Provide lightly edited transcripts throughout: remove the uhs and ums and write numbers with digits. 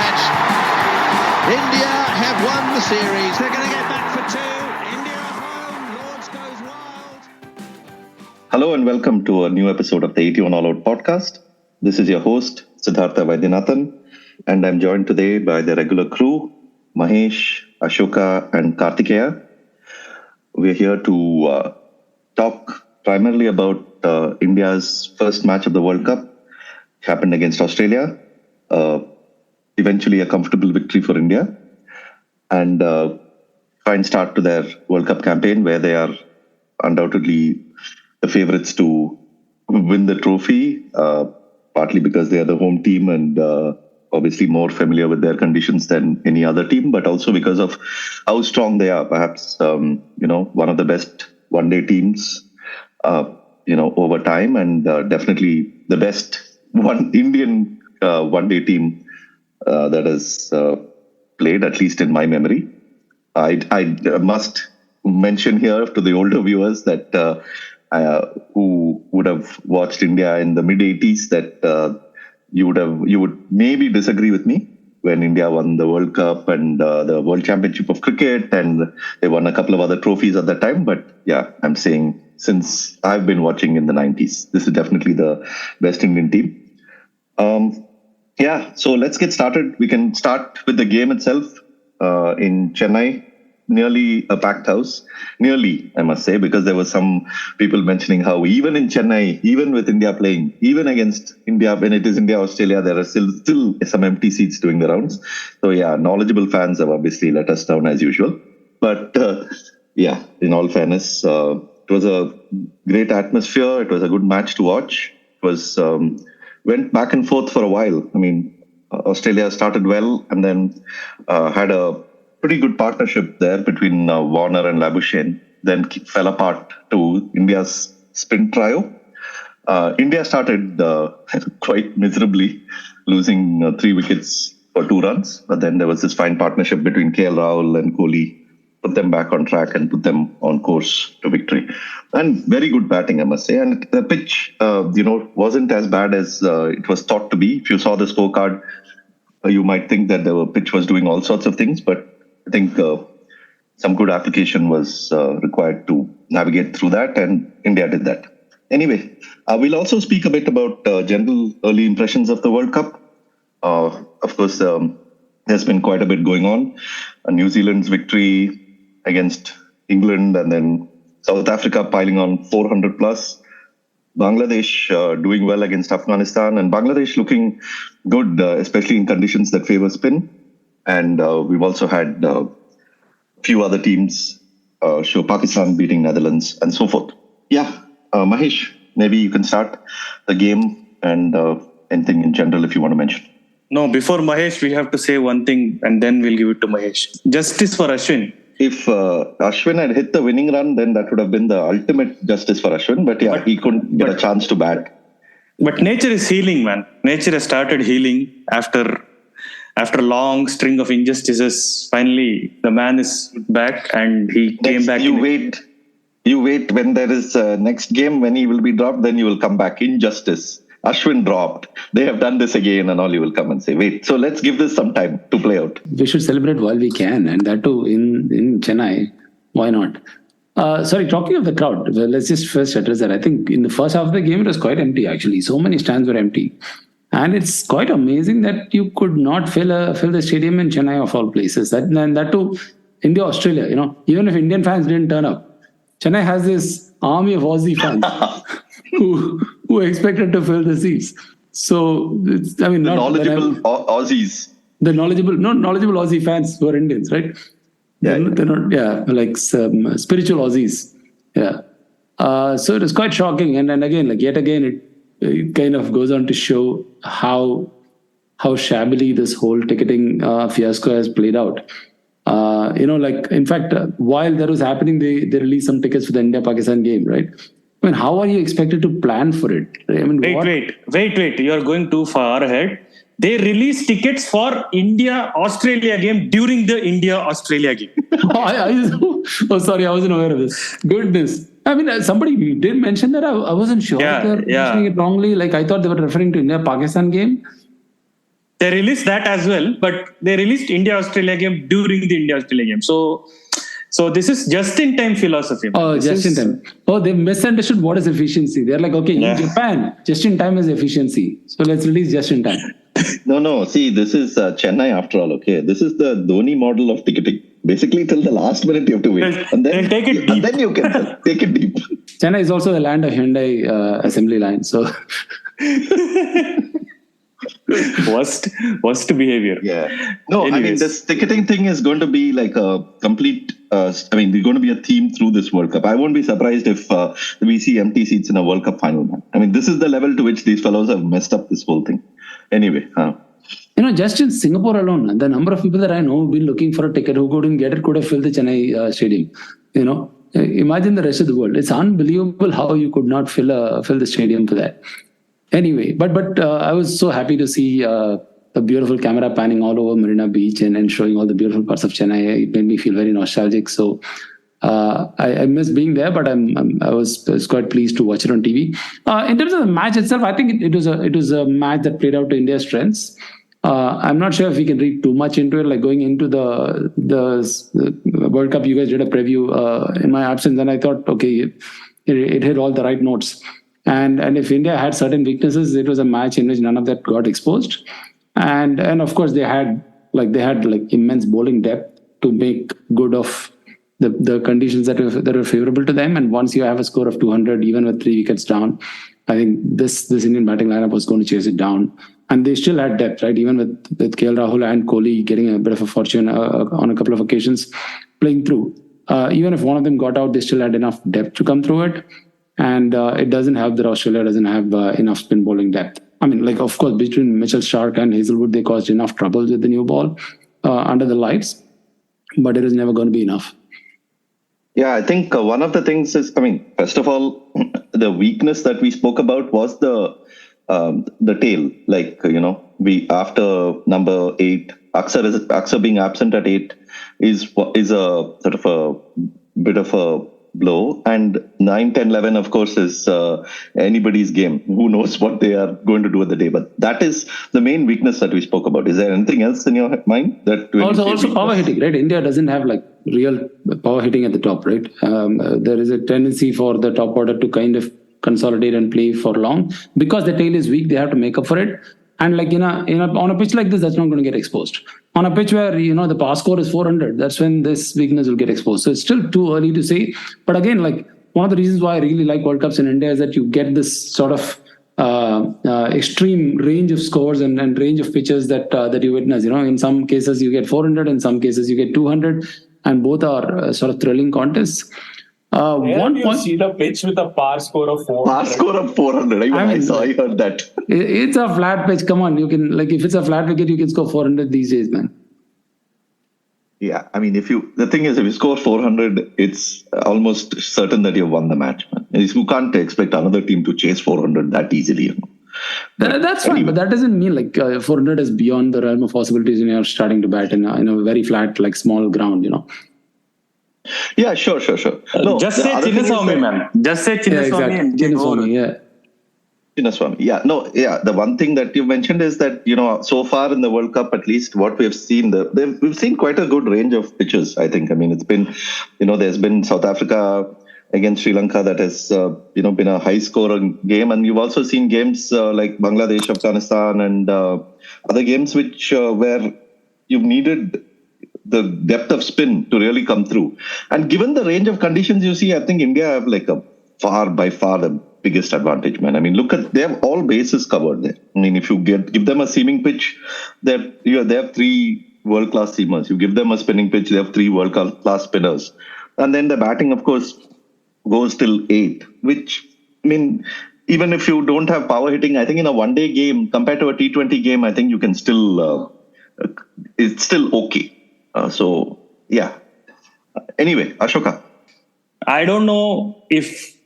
match. India have won the series. They're going to get back for two. India at home. Lords goes wild. Hello and welcome to a new episode of the 81 All Out podcast. This is your host, Siddhartha Vaidyanathan, and I'm joined today by the regular crew, Mahesh, Ashoka, and Kartikeya. We're here to talk primarily about India's first match of the World Cup. It happened against Australia. Eventually a comfortable victory for India. And fine start to their World Cup campaign, where they are undoubtedly the favourites to win the trophy, partly because they are the home team and obviously more familiar with their conditions than any other team, but also because of how strong they are. Perhaps, one of the best one-day teams, over time, and definitely the best Indian one-day team that has played, at least in my memory. I must mention here to the older viewers that who would have watched India in the mid-80s that you would maybe disagree with me when India won the World Cup and the World Championship of Cricket, and they won a couple of other trophies at that time. But yeah, I'm saying since I've been watching in the 90s, this is definitely the best Indian team. So let's get started. We can start with the game itself in Chennai. Nearly a packed house. Nearly, I must say, because there were some people mentioning how even in Chennai, even with India playing, even against India, when it is India-Australia, there are still some empty seats doing the rounds. So yeah, knowledgeable fans have obviously let us down as usual. But in all fairness, it was a great atmosphere. It was a good match to watch. It was went back and forth for a while. I mean, Australia started well and then had a pretty good partnership there between Warner and Labuschagne, then fell apart to India's spin trio. India started quite miserably, losing 3 wickets for 2 runs. But then there was this fine partnership between Kohli-Rahul and Kohli, put them back on track and put them on course to victory. And very good batting, I must say. And the pitch, wasn't as bad as it was thought to be. If you saw the scorecard, you might think that the pitch was doing all sorts of things, but I think some good application was required to navigate through that, and India did that. Anyway, we'll also speak a bit about general early impressions of the World Cup. Of course, there's been quite a bit going on. New Zealand's victory against England, and then South Africa piling on 400 plus. Bangladesh doing well against Afghanistan, and Bangladesh looking good, especially in conditions that favor spin. And we've also had a few other teams show Pakistan beating Netherlands and so forth. Yeah, Mahesh, maybe you can start the game and anything in general if you want to mention. No, before Mahesh, we have to say one thing and then we'll give it to Mahesh. Justice for Ashwin. If Ashwin had hit the winning run, then that would have been the ultimate justice for Ashwin. But he couldn't get a chance to bat. But nature is healing, man. Nature has started healing after a long string of injustices. Finally, the man is back and he came back. You wait when there is next game, when he will be dropped, then you will come back. Injustice. Ashwin dropped. They have done this again, and all you will come and say, wait. So let's give this some time to play out. We should celebrate while we can, and that too in Chennai. Why not? Talking of the crowd, let's just first address that. I think in the first half of the game, it was quite empty, actually. So many stands were empty. And it's quite amazing that you could not fill the stadium in Chennai of all places. That too, India, Australia, even if Indian fans didn't turn up, Chennai has this army of Aussie fans who expected to fill the seats. So, knowledgeable Aussies. The knowledgeable Aussie fans who are Indians, right? They're not, like some spiritual Aussies. Yeah. So it was quite shocking. And again, yet again, it kind of goes on to show how shabbily this whole ticketing fiasco has played out. In fact, while that was happening, they released some tickets for the India-Pakistan game, right? I mean, how are you expected to plan for it? I mean, wait. You are going too far ahead. They released tickets for India-Australia game during the India-Australia game. Sorry, I wasn't aware of this. Goodness. I mean, somebody did mention that. I wasn't sure if they're mentioning it wrongly. Like, I thought they were referring to India-Pakistan game. They released that as well, but they released India-Australia game during the India-Australia game. So this is just-in-time philosophy. Oh, This just in is- time. Oh, they've misunderstood what is efficiency. They're like, okay, Yeah. in Japan, just in time is efficiency. So let's release just in time. No. See, this is Chennai after all. Okay, this is the Dhoni model of ticketing. Basically, till the last minute you have to wait, They'll take it and deep. then you can take it deep. Chennai is also the land of Hyundai assembly line. So worst behavior. Yeah. No, I mean, Anyways. this ticketing thing is going to be like a complete, there's going to be a theme through this World Cup. I won't be surprised if we see empty seats in a World Cup final. Man. I mean, this is the level to which these fellows have messed up this whole thing. Anyway, just in Singapore alone, the number of people that I know who've been looking for a ticket who couldn't get it could have filled the Chennai stadium. Imagine the rest of the world. It's unbelievable how you could not fill the stadium for that. Anyway, but I was so happy to see a beautiful camera panning all over Marina Beach and showing all the beautiful parts of Chennai. It made me feel very nostalgic. So I miss being there, but I was quite pleased to watch it on TV. In terms of the match itself, I think it was a match that played out to India's strengths. I'm not sure if we can read too much into it. Like going into the World Cup, you guys did a preview in my absence, and I thought, okay, it hit all the right notes. And if India had certain weaknesses, it was a match in which none of that got exposed. And of course they had immense bowling depth to make good of the conditions that were favorable to them. And once you have a score of 200, even with 3 wickets down, I think this Indian batting lineup was going to chase it down. And they still had depth, right? Even with Kohli-Rahul and Kohli getting a bit of a fortune on a couple of occasions playing through. Even if one of them got out, they still had enough depth to come through it. And it doesn't help that Australia doesn't have enough spin bowling depth. I mean, of course, between Mitchell Starc and Hazelwood, they caused enough troubles with the new ball under the lights, but it is never going to be enough. Yeah, I think one of the things is, first of all, the weakness that we spoke about was the tail. We after number 8, Axar being absent at 8 is a sort of a bit of a blow, and 9, 10, 11 of course is anybody's game. Who knows what they are going to do at the day, but that is the main weakness that we spoke about. Is there anything else in your mind that also power hitting, right? India doesn't have real power hitting at the top, right? There is a tendency for the top order to kind of consolidate and play for long. Because the tail is weak, they have to make up for it. And on a pitch like this, that's not going to get exposed. On a pitch where the pass score is 400, that's when this weakness will get exposed. So it's still too early to say. But again, one of the reasons why I really like World Cups in India is that you get this sort of extreme range of scores and range of pitches that you witness. In some cases you get 400, in some cases you get 200, and both are sort of thrilling contests. Where do you see the pitch with a par score of 400? Par score of 400. I heard that. It's a flat pitch. Come on, you can if it's a flat wicket, you can score 400 these days, man. Yeah, the thing is, if you score 400, it's almost certain that you've won the match, man. You can't expect another team to chase 400 that easily. That's fine, but that doesn't mean 400 is beyond the realm of possibilities when you're starting to bat in a very flat, small ground, Yeah, sure. No, Just say Chinnaswamy, man. Just say Chinnaswamy. And Chinnaswamy, yeah. Chinnaswamy. Yeah, no, yeah. The one thing that you mentioned is that, so far in the World Cup, at least what we have seen, we've seen quite a good range of pitches, I think. It's been, there's been South Africa against Sri Lanka that has, been a high scoring game. And you've also seen games like Bangladesh, Afghanistan, and other games where you've needed the depth of spin to really come through. And given the range of conditions you see, I think India have by far the biggest advantage, man. They have all bases covered there. If you give them a seaming pitch, they have 3 world-class seamers. You give them a spinning pitch, they have 3 world-class spinners. And then the batting, of course, goes till 8, which, even if you don't have power hitting, I think in a one-day game, compared to a T20 game, I think you can still, it's still okay. So, yeah. Anyway, Ashoka. I don't know if,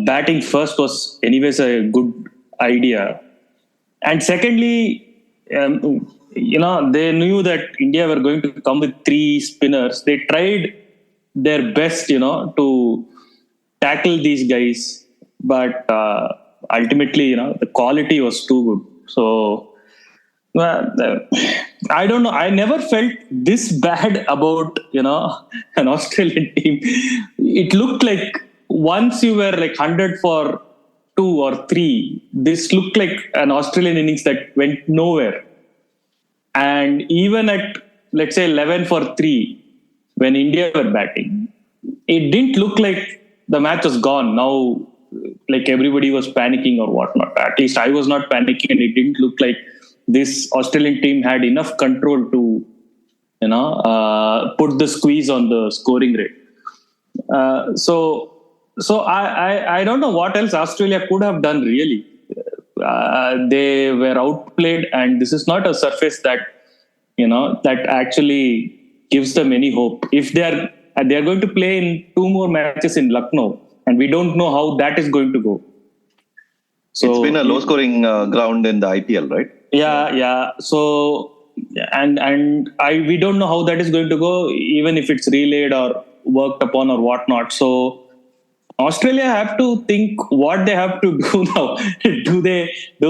batting first was anyways a good idea. And secondly, they knew that India were going to come with 3 spinners. They tried their best, to tackle these guys. But ultimately, the quality was too good. So I don't know. I never felt this bad about, an Australian team. It looked like once you were like 100 for 2 or 3, this looked like an Australian innings that went nowhere. And even at, let's say, 11 for 3, when India were batting, it didn't look like the match was gone. Now, like everybody was panicking or whatnot. At least I was not panicking, and it didn't look like this Australian team had enough control to, put the squeeze on the scoring rate. So I don't know what else Australia could have done really. They were outplayed, and this is not a surface that, that actually gives them any hope. If they are going to play in 2 more matches in Lucknow, and we don't know how that is going to go. So it's been a low-scoring ground in the IPL, right? Yeah. So we don't know how that is going to go, even if it's relayed or worked upon or whatnot. So Australia have to think what they have to do now. do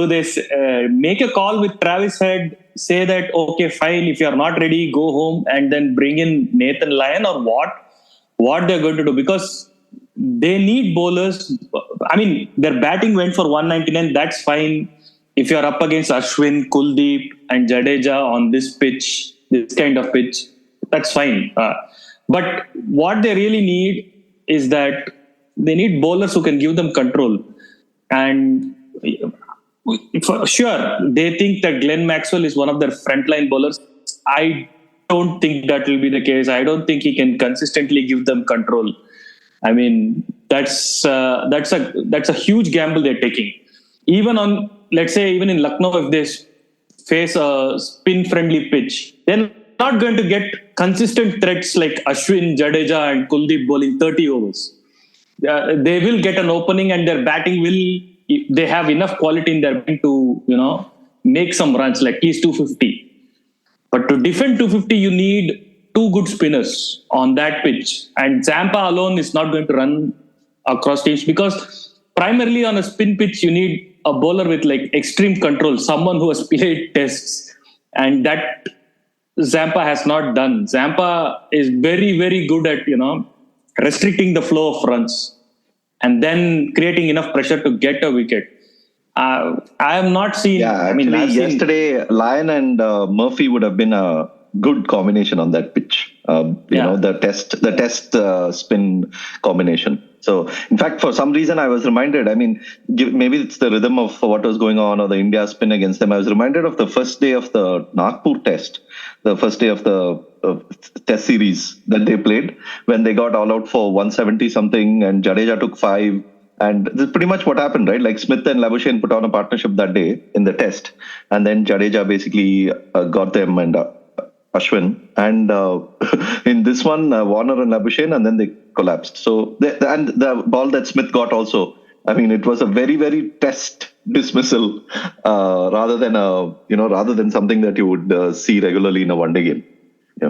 they make a call with Travis Head, say that, okay, fine, if you are not ready, go home, and then bring in Nathan Lyon, or what they're going to do? Because they need bowlers. I mean, their batting went for 199. That's fine. If you're up against Ashwin, Kuldeep and Jadeja on this pitch, this kind of pitch, that's fine. But what they really need is that they need bowlers who can give them control. And for sure, they think that Glenn Maxwell is one of their frontline bowlers. I don't think that will be the case. I don't think he can consistently give them control. I mean, that's a huge gamble they're taking. Even on, let's say, even in Lucknow, if they face a spin-friendly pitch, they're not going to get consistent threats like Ashwin, Jadeja and Kuldeep bowling 30 overs. They will get an opening, and their batting they have enough quality in their batting to, make some runs, like he's 250. But to defend 250, you need 2 good spinners on that pitch. And Zampa alone is not going to run across teams, because primarily on a spin pitch, you need a bowler with like extreme control, someone who has played tests. And that Zampa has not done. Zampa is very, very good at, restricting the flow of runs and then creating enough pressure to get a wicket. I have not seen. Yeah, yesterday Lyon and Murphy would have been a good combination on that pitch. The test spin combination. So, in fact, for some reason, I was reminded. I mean, maybe it's the rhythm of what was going on, or the India spin against them. I was reminded of the first day of the Nagpur test, the first day of the test series that they played, when they got all out for 170 something, and Jadeja took 5. And this is pretty much what happened, right? Like Smith and Labuschagne put on a partnership that day in the test, and then Jadeja basically got them, and Ashwin, and in this one, Warner and Labuschagne, and then they collapsed. So, the ball that Smith got also, I mean, it was a very, very test dismissal rather than something that you would see regularly in a one-day game.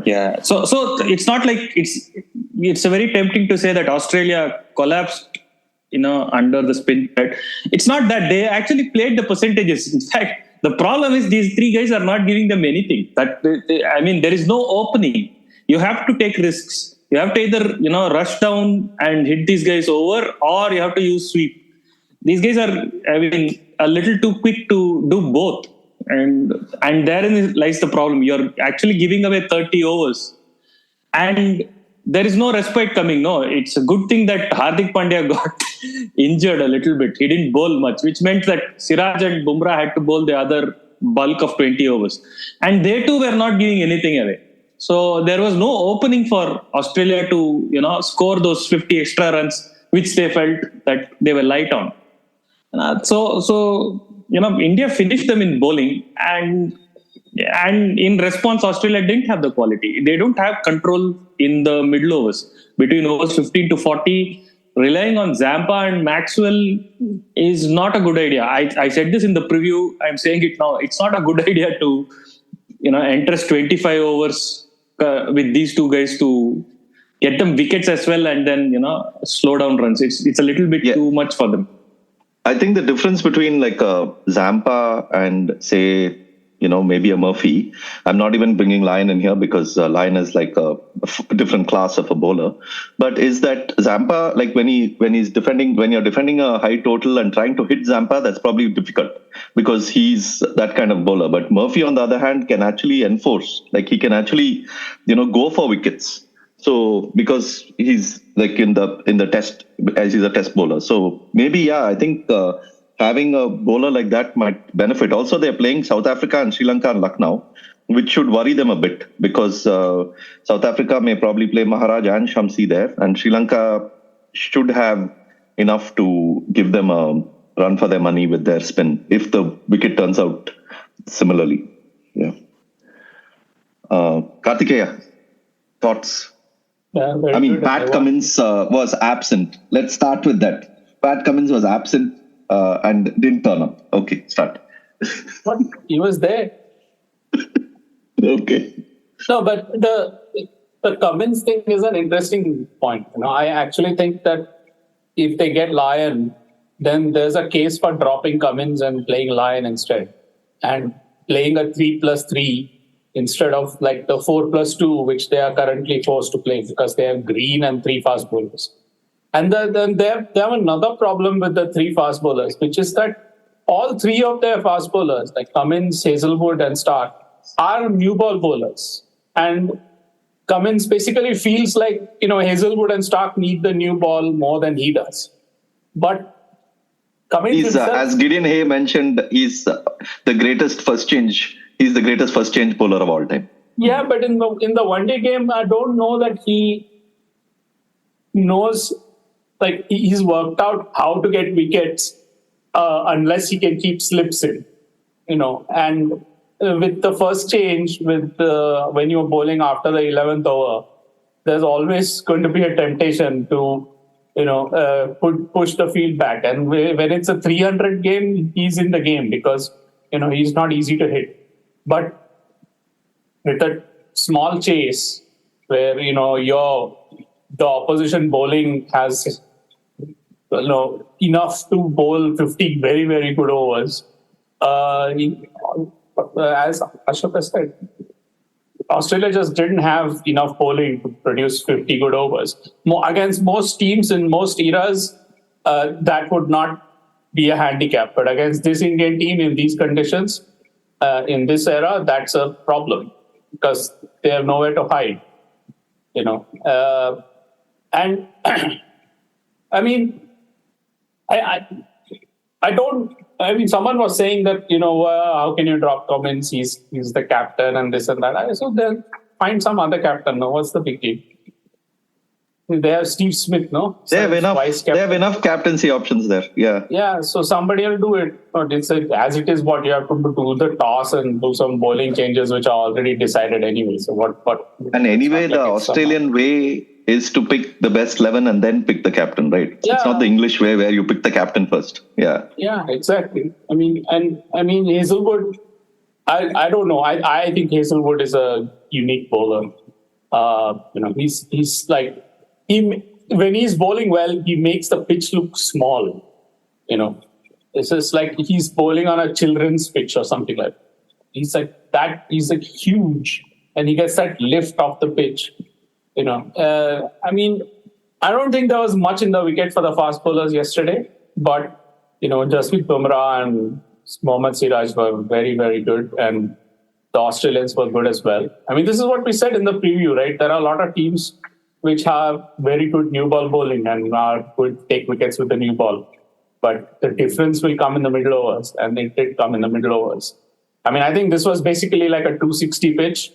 Yeah. So it's not like it's a very tempting to say that Australia collapsed, under the spin threat. It's not that. They actually played the percentages. In fact, the problem is these 3 guys are not giving them anything. There is no opening. You have to take risks. You have to either, rush down and hit these guys over, or you have to use sweep. These guys are, a little too quick to do both. And therein lies the problem. You're actually giving away 30 overs. And there is no respite coming. No, it's a good thing that Hardik Pandya got injured a little bit. He didn't bowl much, which meant that Siraj and Bumrah had to bowl the other bulk of 20 overs. And they too were not giving anything away. So there was no opening for Australia to, score those 50 extra runs, which they felt that they were light on. India finished them in bowling, and in response, Australia didn't have the quality. They don't have control in the middle overs. Between overs 15 to 40, relying on Zampa and Maxwell is not a good idea. I said this in the preview. I'm saying it now. It's not a good idea to, interest 25 overs with these 2 guys to get them wickets as well, and then, slow down runs. It's a little bit too much for them. I think the difference between like Zampa and, say, maybe a Murphy. I'm not even bringing Lyon in here because Lyon is like a different class of a bowler. But is that Zampa, like when you're defending a high total and trying to hit Zampa, that's probably difficult because he's that kind of bowler. But Murphy, on the other hand, can actually enforce, like he can actually, go for wickets. So because he's like in the test, as he's a test bowler. So maybe, I think having a bowler like that might benefit. Also, they're playing South Africa and Sri Lanka and Lucknow, which should worry them a bit because South Africa may probably play Maharaj and Shamsi there, and Sri Lanka should have enough to give them a run for their money with their spin if the wicket turns out similarly. Yeah. Kartikeya, thoughts? Yeah, Pat Cummins was absent. Let's start with that. Pat Cummins was absent and didn't turn up. Okay, start. What? He was there. Okay. No, but the Cummins thing is an interesting point. I actually think that if they get Lyon, then there's a case for dropping Cummins and playing Lyon instead, and playing a 3+3 instead of like the 4+2, which they are currently forced to play because they have Green and 3 fast bowlers. And then they have another problem with the 3 fast bowlers, which is that all 3 of their fast bowlers, like Cummins, Hazelwood, and Stark, are new ball bowlers. And Cummins basically feels like, Hazelwood and Stark need the new ball more than he does. But Cummins himself, as Gideon Haigh mentioned, he's the greatest first change. He's the greatest first change bowler of all time. Yeah, but in the one-day game, I don't know that he knows, like he's worked out how to get wickets unless he can keep slips in, and with the first change, when you're bowling after the 11th over, there's always going to be a temptation to, push the field back. And when it's a 300 game, he's in the game because, he's not easy to hit. But with a small chase where, the opposition bowling has, enough to bowl 50 very, very good overs, as Ashok has said, Australia just didn't have enough bowling to produce 50 good overs. Against most teams in most eras, that would not be a handicap. But against this Indian team in these conditions, in this era, that's a problem because they have nowhere to hide. And someone was saying that, how can you drop Cummins? He's the captain and this and that. So then find some other captain. No, what's the big deal? They have Steve Smith, no? They have enough captaincy options there. Yeah. Yeah. So somebody will do it. But it's as it is, what you have to do the toss and do some bowling changes, which are already decided anyway. So what? And anyway, the Australian way is to pick the best 11 and then pick the captain, right? Yeah. It's not the English way where you pick the captain first. Yeah. Yeah, exactly. Hazelwood, I don't know. I think Hazelwood is a unique bowler. He's like, when he's bowling well, he makes the pitch look small. It's just like he's bowling on a children's pitch or something like that. He's like that. He's like huge, and he gets that lift off the pitch. I don't think there was much in the wicket for the fast bowlers yesterday, but Jasprit Bumrah and Mohammad Siraj were very, very good, and the Australians were good as well. This is what we said in the preview, right? There are a lot of teams which have very good new ball bowling and are good take wickets with the new ball. But the difference will come in the middle overs, and it did come in the middle overs. I think this was basically like a 260 pitch,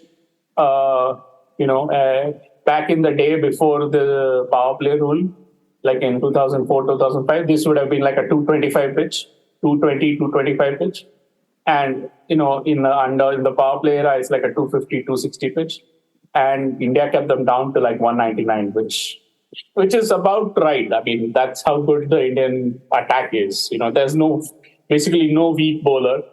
back in the day before the power play rule, like in 2004, 2005, this would have been like a 225 pitch, 225 pitch. And, in the power play era, it's like a 250, 260 pitch. And India kept them down to like 199, which is about right. That's how good the Indian attack is. There's basically no weak bowler,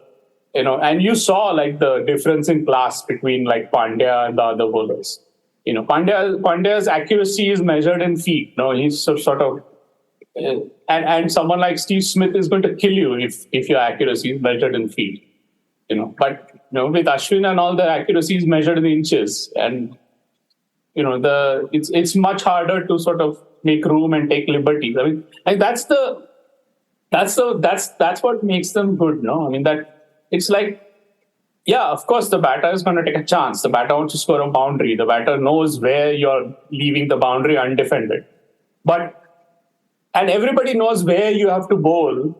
and you saw like the difference in class between like Pandya and the other bowlers. Pandya's accuracy is measured in feet. He's sort of, and someone like Steve Smith is going to kill you if your accuracy is measured in feet. But with Ashwin and all, the accuracy is measured in inches, and it's much harder to sort of make room and take liberties. I mean, and that's what makes them good. No, I mean that it's like, yeah, of course the batter is going to take a chance. The batter wants to score a boundary. The batter knows where you're leaving the boundary undefended, and everybody knows where you have to bowl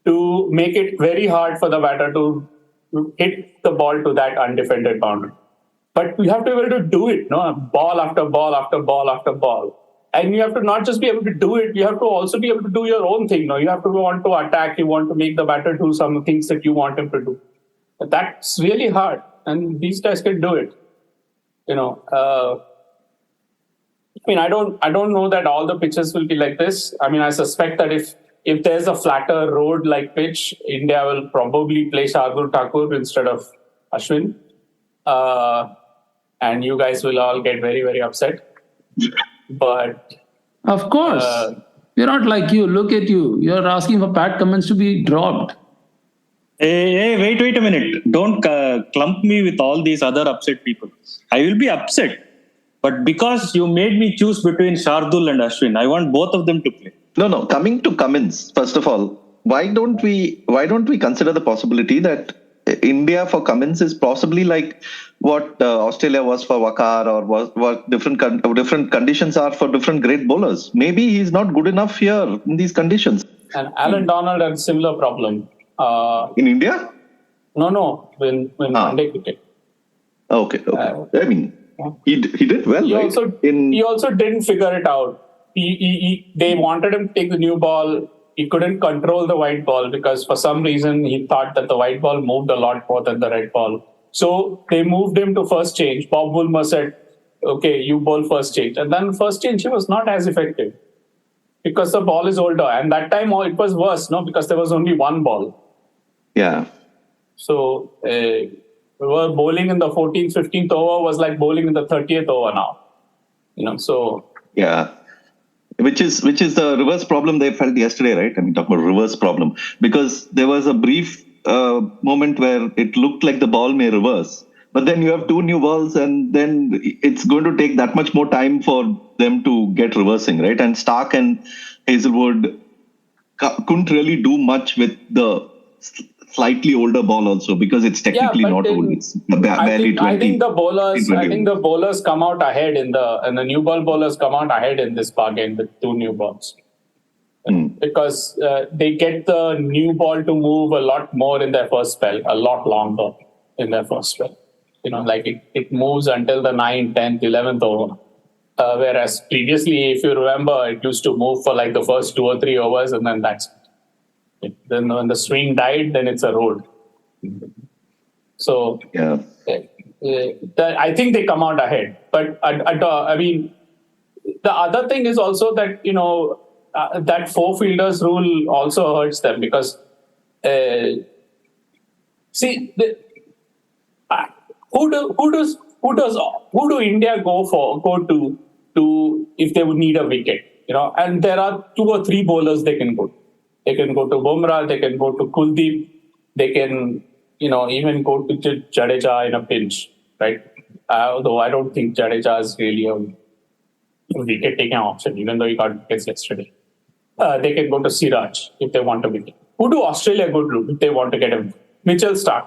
to make it very hard for the batter to hit the ball to that undefended boundary. But you have to be able to do it, no? Ball after ball after ball after ball. And you have to not just be able to do it, you have to also be able to do your own thing. No? You have to want to attack, you want to make the batter do some things that you want him to do. But that's really hard. And these guys can do it. I don't know that all the pitches will be like this. I mean, I suspect that if there's a flatter road-like pitch, India will probably play Shardul Thakur instead of Ashwin. And you guys will all get very, very upset. But of course, we're not like you. Look at you. You're asking for Pat Cummins to be dropped. Hey, wait a minute. Don't clump me with all these other upset people. I will be upset. But because you made me choose between Shardul and Ashwin, I want both of them to play. No. Coming to Cummins, first of all, why don't we consider the possibility that India for Cummins is possibly like what Australia was for Wakar, or what different conditions are for different great bowlers? Maybe he's not good enough here in these conditions. And Alan Donald had a similar problem. In India? No, when one day cricket. Okay. I mean, he did well. He right? also didn't figure it out. They wanted him to take the new ball. He couldn't control the white ball because for some reason he thought that the white ball moved a lot more than the red ball. So they moved him to first change. Bob Woolmer said, okay, you bowl first change. And then first change, he was not as effective because the ball is older. And that time it was worse, because there was only one ball. Yeah. So we were bowling in the 14th, 15th over was like bowling in the 30th over now. So... Yeah. Which is the reverse problem they felt yesterday, right? I mean, talk about reverse problem. Because there was a brief moment where it looked like the ball may reverse. But then you have two new balls and then it's going to take that much more time for them to get reversing, right? And Stark and Hazelwood couldn't really do much with the slightly older ball also because it's technically not old. It's barely 20. I think the bowlers come out ahead and the new ball bowlers come out ahead in this bargain with two new balls. Because they get the new ball to move a lot more in their first spell, a lot longer in their first spell. It moves until the 9th, 10th, 11th over. Whereas previously, if you remember, it used to move for like the first 2 or 3 overs and then that's it. Then when the swing died, then it's a road. So yeah. I think they come out ahead. But I mean, the other thing is also that, that 4 fielders rule also hurts them because, who do India go to if they would need a wicket? And there are 2 or 3 bowlers they can go to. They can go to Bumrah, they can go to Kuldeep, they can, even go to Jadeja in a pinch, right? Although I don't think Jadeja is really a wicket-taking option, even though he got wickets yesterday. They can go to Siraj if they want a wicket. Who do Australia go to if they want to get a wicket? Mitchell Stark.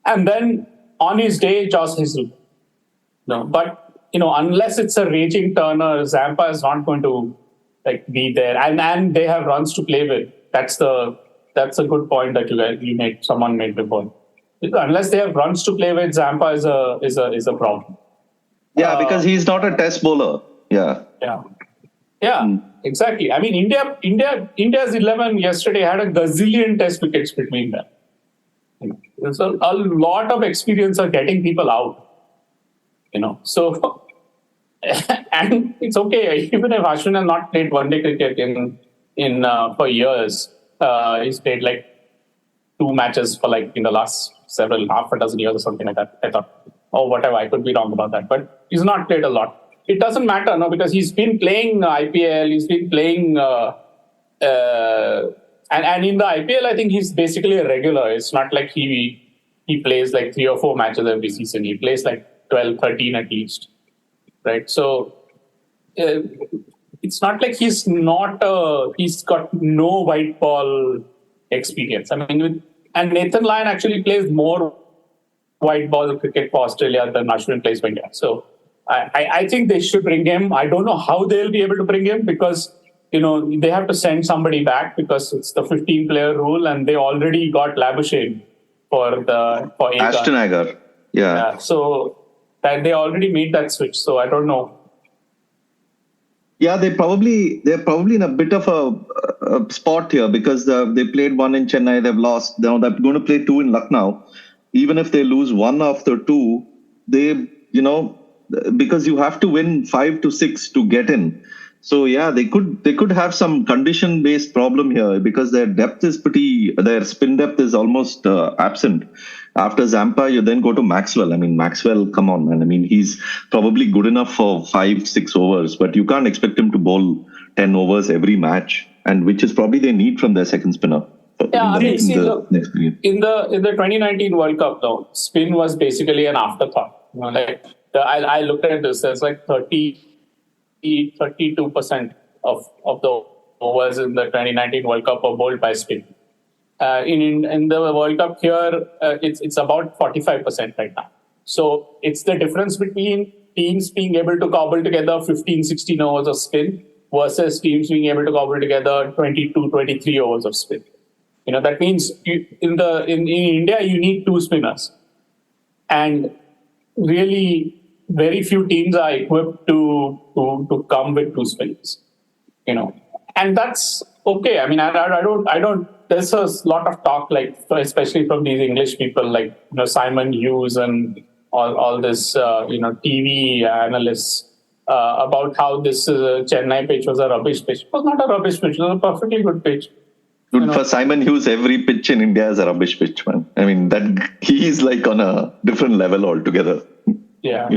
And then on his day, Josh Hazel. But, unless it's a raging turner, Zampa is not going to be there. And they have runs to play with. That's a good point that you made. Someone made before. Unless they have runs to play with, Zampa is a problem. Yeah, because he's not a test bowler. Yeah. Exactly. I mean, India's 11 yesterday had a gazillion test wickets between them. There's a lot of experience of getting people out. So and it's okay even if Ashwin has not played one-day cricket in for years. He's played 2 matches for in the last half a dozen years or something like that. I thought, whatever, I could be wrong about that, but he's not played a lot. It doesn't matter, because he's been playing IPL. He's been playing, and in the IPL, I think he's basically a regular. It's not like he he plays like 3 or 4 matches every season. He plays like 12, 13 at least, right? So it's not like he's got no white ball experience. I mean, and Nathan Lyon actually plays more white ball cricket for Australia than Ashwin plays for India. So I think they should bring him. I don't know how they'll be able to bring him because, they have to send somebody back because it's the 15-player rule and they already got Labuschagne for Ashton Agar. Yeah. So that they already made that switch. So I don't know. Yeah, they're probably in a bit of a spot here because they played one in Chennai, they've lost. Now they're going to play 2 in Lucknow. Even if they lose 1 after 2, because you have to win 5 to 6 to get in. So yeah, they could have some condition-based problem here because their spin depth is almost absent. After Zampa, you then go to Maxwell. I mean, Maxwell, come on, man. I mean, he's probably good enough for 5-6 overs, but you can't expect him to bowl 10 overs every match, and which is probably they need from their second spinner. Yeah, in the 2019 World Cup, though, spin was basically an afterthought. I looked at this. There's like 32% of the overs in the 2019 World Cup were bowled by spin. In the World Cup here, it's about 45% right now. So it's the difference between teams being able to cobble together 15, 16 overs of spin versus teams being able to cobble together 22, 23 overs of spin. That means in India you need 2 spinners, and really very few teams are equipped to come with 2 spinners. And that's okay. I mean, I don't. There's a lot of talk, like especially from these English people, like Simon Hughes and all this TV analysts about how this Chennai pitch was a rubbish pitch. It was not a rubbish pitch. It was a perfectly good pitch. Dude, for Simon Hughes, every pitch in India is a rubbish pitch, man. I mean, that he's like on a different level altogether. Yeah.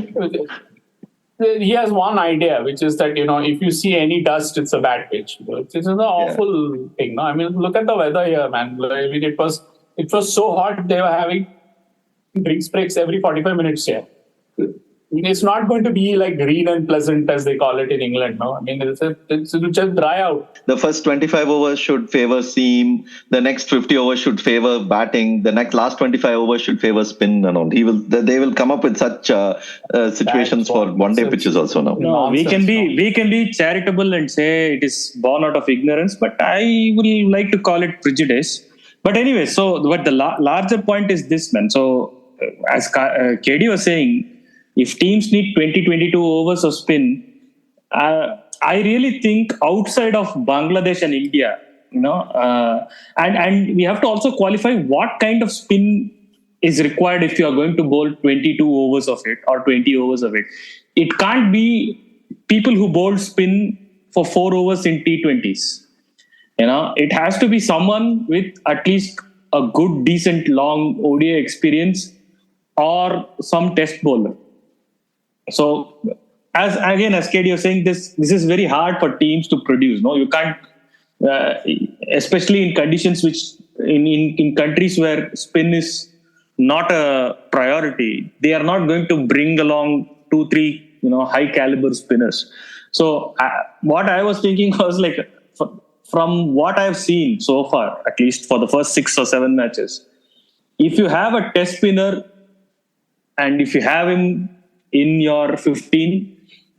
He has one idea, which is that, if you see any dust, it's a bad pitch. It's an awful thing. No? I mean, look at the weather here, man. I mean, it was so hot, they were having drinks breaks every 45 minutes here. It's not going to be like green and pleasant as they call it in England. No, I mean it's just dry out. The first 25 overs should favor seam. The next 50 overs should favor batting. The last 25 overs should favor spin and all. They will come up with such situations for one-day pitches also now. No, we can be charitable and say it is born out of ignorance, but I would like to call it prejudice. But anyway, but the larger point is this, man. So as KD was saying, if teams need 20-22 overs of spin, I really think outside of Bangladesh and India, and we have to also qualify what kind of spin is required if you are going to bowl 22 overs of it or 20 overs of it. It can't be people who bowl spin for 4 overs in T20s. It has to be someone with at least a good, decent, long ODI experience or some test bowler. So, as KD was saying, this is very hard for teams to produce. No, you can't, especially in conditions which in countries where spin is not a priority. They are not going to bring along 2-3 high caliber spinners. So, what I was thinking was like, from what I've seen so far, at least for the first 6 or 7 matches, if you have a test spinner and if you have him in your 15,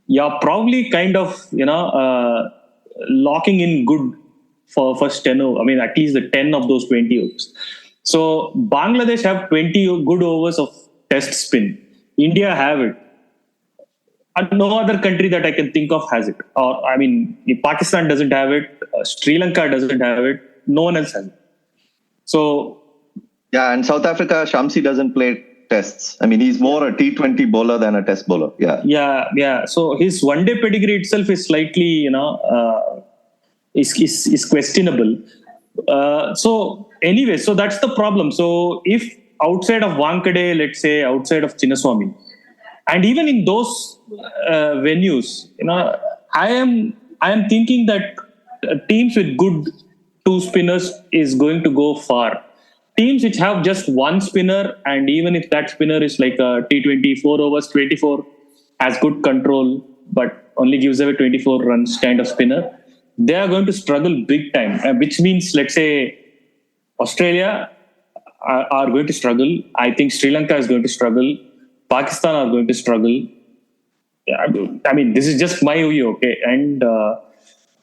you're probably kind of, locking in good for first 10 overs. I mean, at least the 10 of those 20 overs. So Bangladesh have 20 good overs of test spin. India have it. And no other country that I can think of has it. Or, I mean, Pakistan doesn't have it. Sri Lanka doesn't have it. No one else has it. So. Yeah, and South Africa, Shamsi doesn't play tests. I mean, he's more a T20 bowler than a test bowler. Yeah. So his one-day pedigree itself is slightly, is questionable. So anyway, so that's the problem. So if outside of Wankhede, let's say outside of Chinnaswamy, and even in those venues, I am thinking that teams with good 2 spinners is going to go far. teams which have just one spinner, and even if that spinner is like a T20, 4 overs, 24, has good control, but only gives away 24 runs kind of spinner, they are going to struggle big time, which means, let's say, Australia are going to struggle. I think Sri Lanka is going to struggle. Pakistan are going to struggle. I mean, this is just my view, okay? And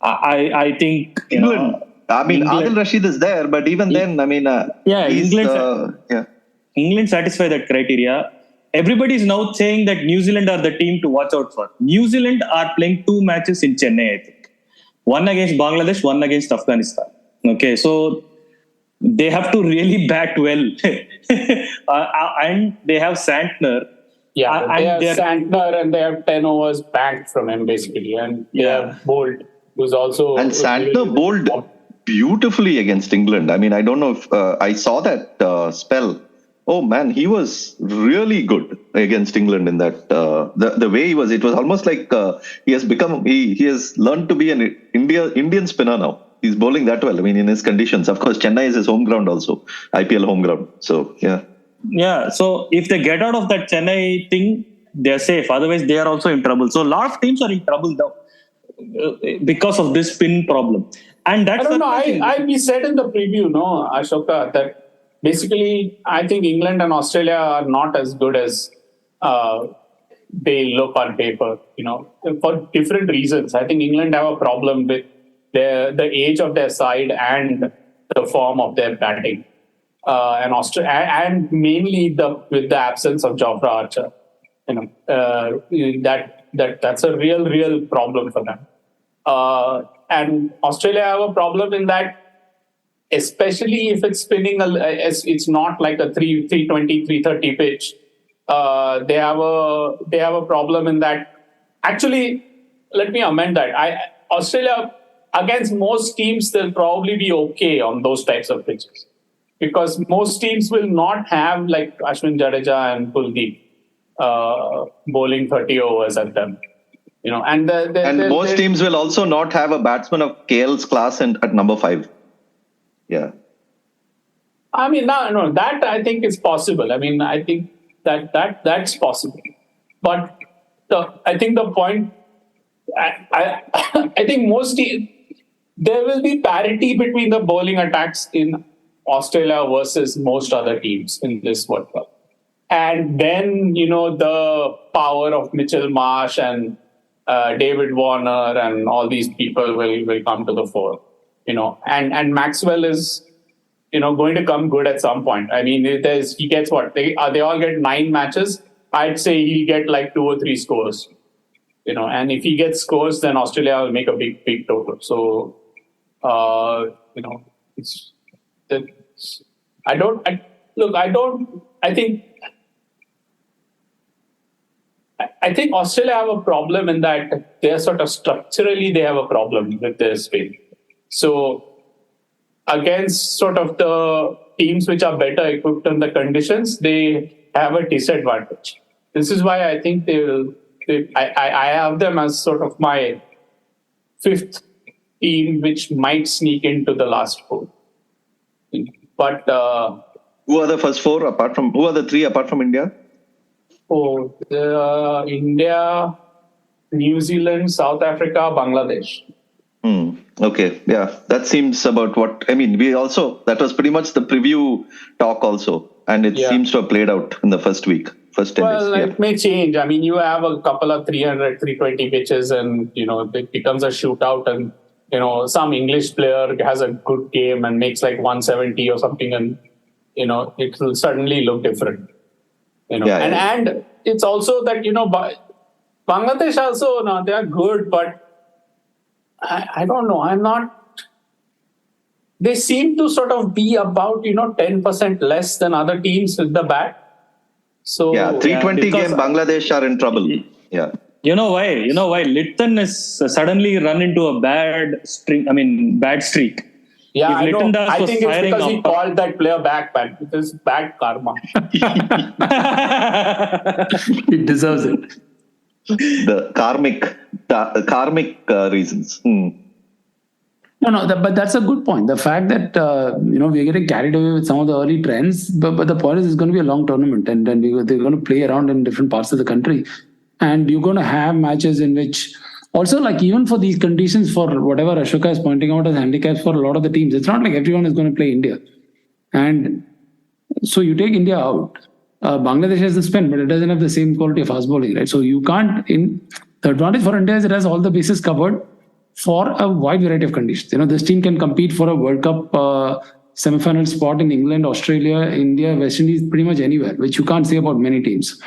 I think England. Adil Rashid is there, but even then, England satisfy that criteria. Everybody is now saying that New Zealand are the team to watch out for. New Zealand are playing 2 matches in Chennai, I think. One against Bangladesh, one against Afghanistan. Okay, so they have to really bat well. And they have Santner. Yeah, they have Santner and they have 10 overs banked from him, basically. And they have Bolt, who's also... And Santner bowled beautifully against England. I mean, I don't know if I saw that spell. Oh man, he was really good against England in that. The way he was, it was almost like he has learned to be an Indian spinner now. He's bowling that well. I mean, in his conditions. Of course, Chennai is his home ground also, IPL home ground. So yeah. Yeah. So if they get out of that Chennai thing, they're safe. Otherwise, they are also in trouble. So a lot of teams are in trouble now because of this spin problem. And that's I don't know. We said in the preview, Ashoka, that basically, I think England and Australia are not as good as they look on paper, for different reasons. I think England have a problem with the age of their side and the form of their batting. And Australia, and mainly with the absence of Jofra Archer. That's a real problem for them. And Australia have a problem in that, especially if it's spinning, it's not like a 320, 330 pitch. They have a problem in that. Actually, let me amend that. Australia, against most teams, they'll probably be okay on those types of pitches, because most teams will not have like Ashwin Jadeja and Kuldeep bowling 30 overs at them. And most teams will also not have a batsman of KL's class at number 5. Yeah. I mean, no, that I think is possible. I mean, I think that's possible. But I think the point, I think there will be parity between the bowling attacks in Australia versus most other teams in this World Cup. And then, the power of Mitchell Marsh and David Warner and all these people will come to the fore. And Maxwell is, going to come good at some point. I mean, he gets what? They all get 9 matches. I'd say he'll get like 2 or 3 scores. And if he gets scores, then Australia will make a big total. So, I think Australia have a problem in that they're sort of structurally, they have a problem with their spin. So against sort of the teams which are better equipped in the conditions, they have a disadvantage. This is why I think I have them as sort of my 5th team, which might sneak into the last 4. But who are the first 4 who are the 3 apart from India? India, New Zealand, South Africa, Bangladesh. Okay, yeah, that seems about what, I mean, that was pretty much the preview talk also, and it seems to have played out in the first 10 days. It may change. I mean, you have a couple of 300, 320 pitches and, it becomes a shootout and, some English player has a good game and makes like 170 or something and, it will suddenly look different. And it's also that, Bangladesh also, they are good, but I don't know. They seem to sort of be about, 10% less than other teams with the bat. So 320 game Bangladesh are in trouble. Yeah. You know why? Litton has suddenly run into a bad streak. Yeah, I know. I think it's because he called that player back, man. It is bad karma. It deserves it. The karmic reasons. But that's a good point. The fact that we're getting carried away with some of the early trends, but the point is it's going to be a long tournament, and then they're going to play around in different parts of the country, and you're going to have matches in which also, like, even for these conditions, for whatever Ashoka is pointing out as handicaps for a lot of the teams, it's not like everyone is going to play India, and so you take India out. Bangladesh has the spin, but it doesn't have the same quality of fast bowling, right? So you can't. The advantage for India is it has all the bases covered for a wide variety of conditions. This team can compete for a World Cup semi-final spot in England, Australia, India, West Indies, pretty much anywhere, which you can't say about many teams.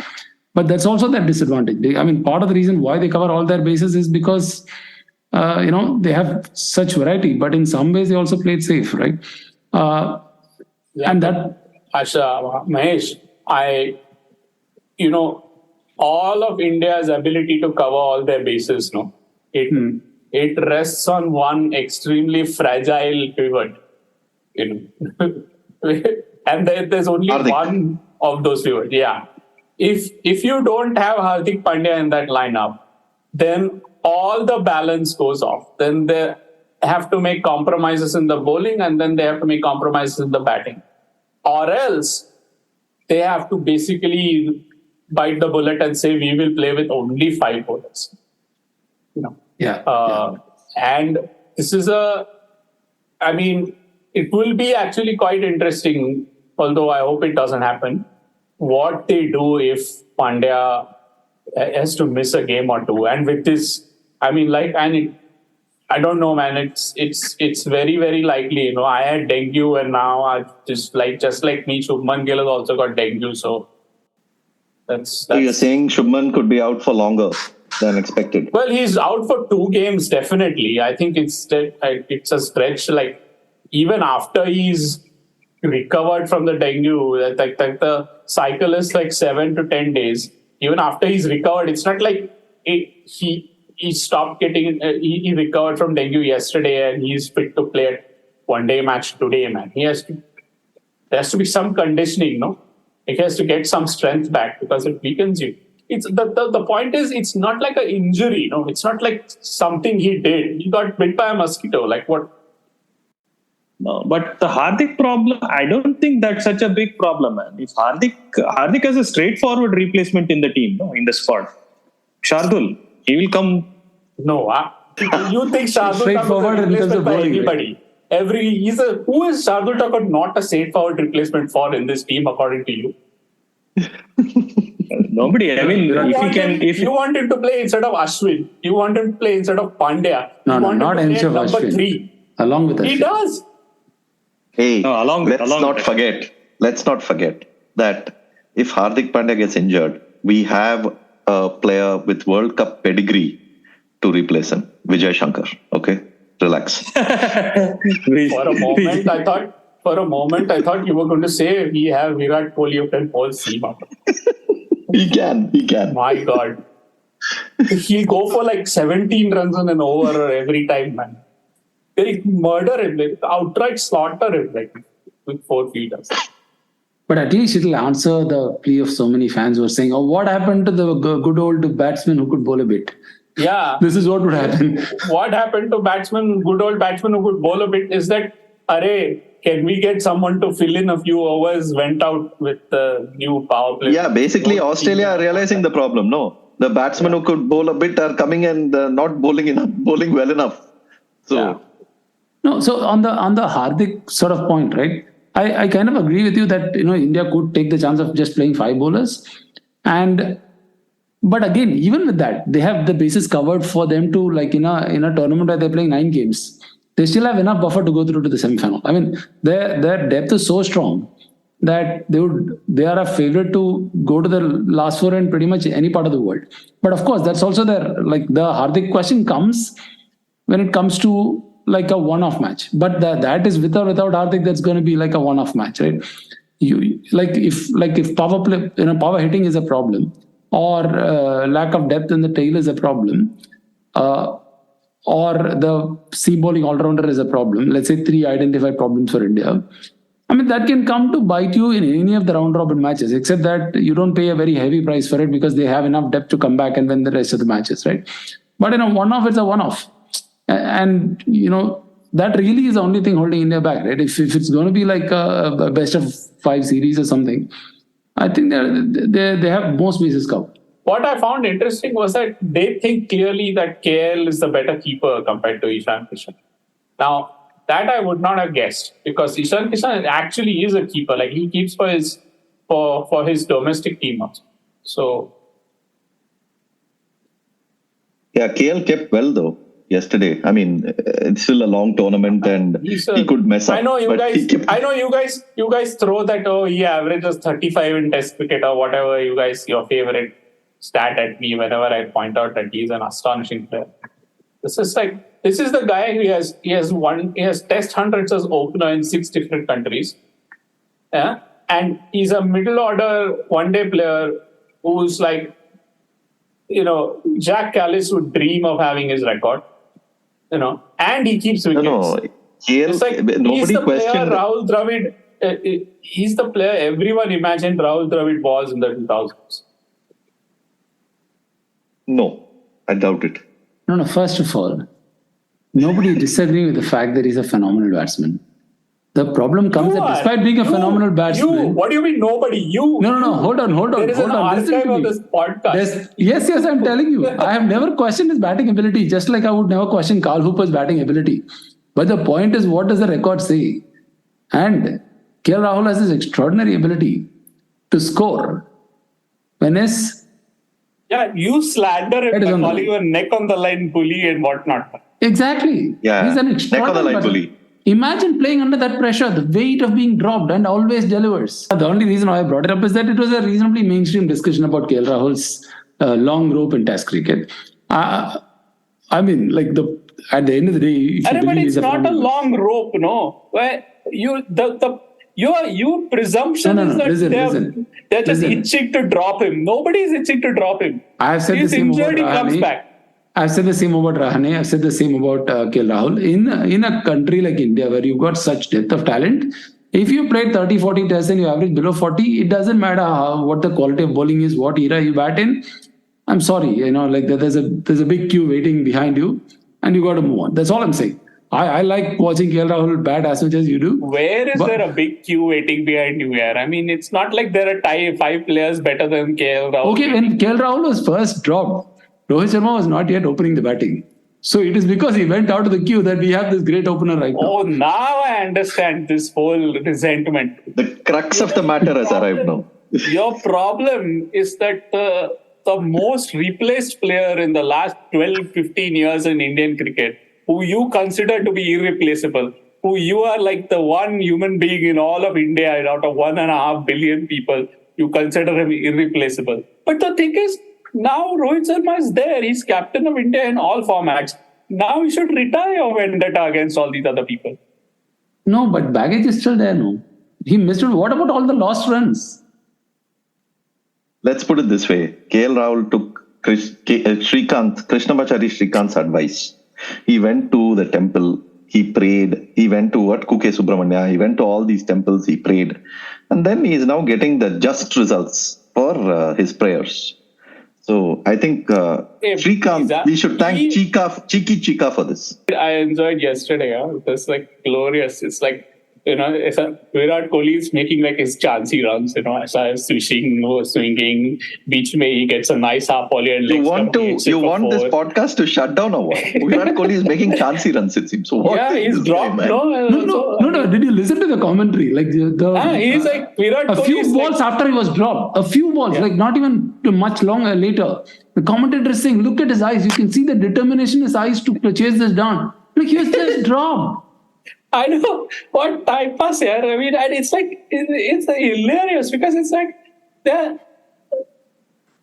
But that's also their disadvantage. Part of the reason why they cover all their bases is because, they have such variety, but in some ways they also play it safe, right? And that... Asha, Mahesh, all of India's ability to cover all their bases, it rests on one extremely fragile pivot, and there's only one of those pivots. Yeah, if you don't have Hardik Pandya in that lineup, then all the balance goes off. Then they have to make compromises in the bowling, and then they have to make compromises in the batting, or else they have to basically bite the bullet and say we will play with only 5 bowlers. And this is it will be actually quite interesting, although I hope it doesn't happen, what they do if Pandya has to miss a game or two. And with this, I don't know, man, it's very, very likely, I had dengue and now I just like me, Shubman Gill has also got dengue. So that's... So you're saying Shubman could be out for longer than expected? Well, he's out for 2 games, definitely. I think it's a stretch. Like, even after he's recovered from the dengue, like the cycle is like 7 to 10 days. Even after he's recovered, it's not like he stopped getting. He recovered from dengue yesterday and he's fit to play a one-day match today, man. There has to be some conditioning, He has to get some strength back because it weakens you. It's the point is, it's not like an injury, It's not like something he did. He got bit by a mosquito. Like what? No, but the Hardik problem, I don't think that's such a big problem, man. If Hardik has a straightforward replacement in the team, in the squad. Shardul, he will come. No, you think Shardul Thakur is a replacement by anybody? Who is Shardul Thakur not a straightforward replacement for in this team, according to you? Nobody. If you want him to play instead of Ashwin, you want him to play instead of Pandya. No, not instead of number Ashwin. 3. Along with Ashwin. He does. Hey, let's not forget that if Hardik Pandya gets injured, we have a player with World Cup pedigree to replace him, Vijay Shankar. Okay, relax. For a moment, I thought you were going to say we have Virat Kohli who can bowl seam up. He can. My God. He'll go for like 17 runs in an over every time, man. They murder him, outright slaughter him, with 4 fielders. But at least it'll answer the plea of so many fans who are saying, what happened to the good old batsman who could bowl a bit? Yeah. This is what would happen. What happened to good old batsman who could bowl a bit is that, can we get someone to fill in a few overs, went out with the new power play? Yeah, basically Australia are realizing the problem. No, the batsmen who could bowl a bit are coming and not bowling well enough. So... Yeah. No, so on the Hardik sort of point, right? I kind of agree with you that India could take the chance of just playing 5 bowlers, but again, even with that, they have the bases covered for them to, like, in a tournament where they're playing 9 games, they still have enough buffer to go through to the semi-final. Their depth is so strong that they are a favorite to go to the last 4 in pretty much any part of the world. But of course, that's also the Hardik question comes when it comes to like a one-off match, but that is with or without Hardik, that's going to be like a one-off match, right? If power play, power hitting is a problem, or lack of depth in the tail is a problem, or the seam bowling all-rounder is a problem. Let's say 3 identified problems for India. That can come to bite you in any of the round-robin matches, except that you don't pay a very heavy price for it because they have enough depth to come back and win the rest of the matches, right? But in a one-off, it's a one-off. And, that really is the only thing holding India back, right? If it's going to be like a best of 5 series or something, I think they have most bases covered. What I found interesting was that they think clearly that KL is the better keeper compared to Ishan Kishan. Now, that I would not have guessed, because Ishan Kishan actually is a keeper. Like, he keeps for his domestic team also. So, yeah, KL kept well though yesterday. I mean, it's still a long tournament and he could mess up. I know you guys throw that, he averages 35 in Test cricket or whatever your favorite stat at me whenever I point out that he's an astonishing player. This is the guy who has Test hundreds as opener in 6 different countries. Yeah, and he's a middle order one-day player who's like, Jack Callis would dream of having his record. And he keeps wickets. No, it's like nobody he's the questioned player Rahul Dravid. He's the player everyone imagined Rahul Dravid was in the 2000s. No, I doubt it. No. First of all, nobody disagrees with the fact that he's a phenomenal batsman. The problem comes that despite being a phenomenal batsman... What do you mean nobody? You? No. Hold on. There is an archive of this podcast. Yes, I'm telling you. I have never questioned his batting ability, just like I would never question Carl Hooper's batting ability. But the point is, what does the record say? And KL-Rahul has this extraordinary ability to score. Yeah, you slander him by calling you a neck on the line bully and whatnot. Exactly. Yeah, he's an extraordinary neck on the line bully. Imagine playing under that pressure, the weight of being dropped, and always delivers. The only reason why I brought it up is that it was a reasonably mainstream discussion about KL-Rahul's long rope in Test cricket. I mean, at the end of the day, but it's not a long rope, no. Where your presumption is that they're just itching to drop him. Nobody's itching to drop him. I've said He's the same injured, about he comes back. I've said the same about Rahane. I've said the same about KL-Rahul. In a country like India, where you've got such depth of talent, if you played 30, 40 tests and you average below 40, it doesn't matter what the quality of bowling is, what era you bat in. I'm sorry, there's a big queue waiting behind you, and you got to move on. That's all I'm saying. I like watching KL-Rahul bat as much as you do. Where is there a big queue waiting behind you here? I mean, it's not like there are 5 players better than KL-Rahul. Okay, when KL-Rahul was first dropped, Rohit Sharma was not yet opening the batting. So it is because he went out of the queue that we have this great opener right now. Oh, now I understand this whole resentment. The crux of the matter has arrived now. Your problem is that the most replaced player in the last 12, 15 years in Indian cricket, who you consider to be irreplaceable, who you are like the one human being in all of India out of 1.5 billion people, you consider him irreplaceable. But the thing is, now Rohit Sharma is there. He's captain of India in all formats. Now he should retire vendetta against all these other people. No, but baggage is still there, no? He missed it. What about all the lost runs? Let's put it this way. KL-Rahul took Krishnamachari Srikant's advice. He went to the temple. He prayed. He went to Kuke Subramanya. He went to all these temples. He prayed. And then he is now getting the just results for his prayers. So I think Srikant, we should thank Cheeky Chika for this. I enjoyed yesterday. It was glorious. It's Virat Kohli is making his chancy runs, as I was swinging, beach mein he gets a nice half volley and you want this podcast to shut down or what? Virat Kohli is making chancy runs, it seems. So what? Yeah, he's dropped. No. Did you listen to the commentary? He's Virat Kohli. A few balls after he was dropped. A few balls, not even much longer later. The commentator is saying, look at his eyes. You can see the determination in his eyes to chase this down. He was just dropped. I know what time pass here. I mean, and it's hilarious because it's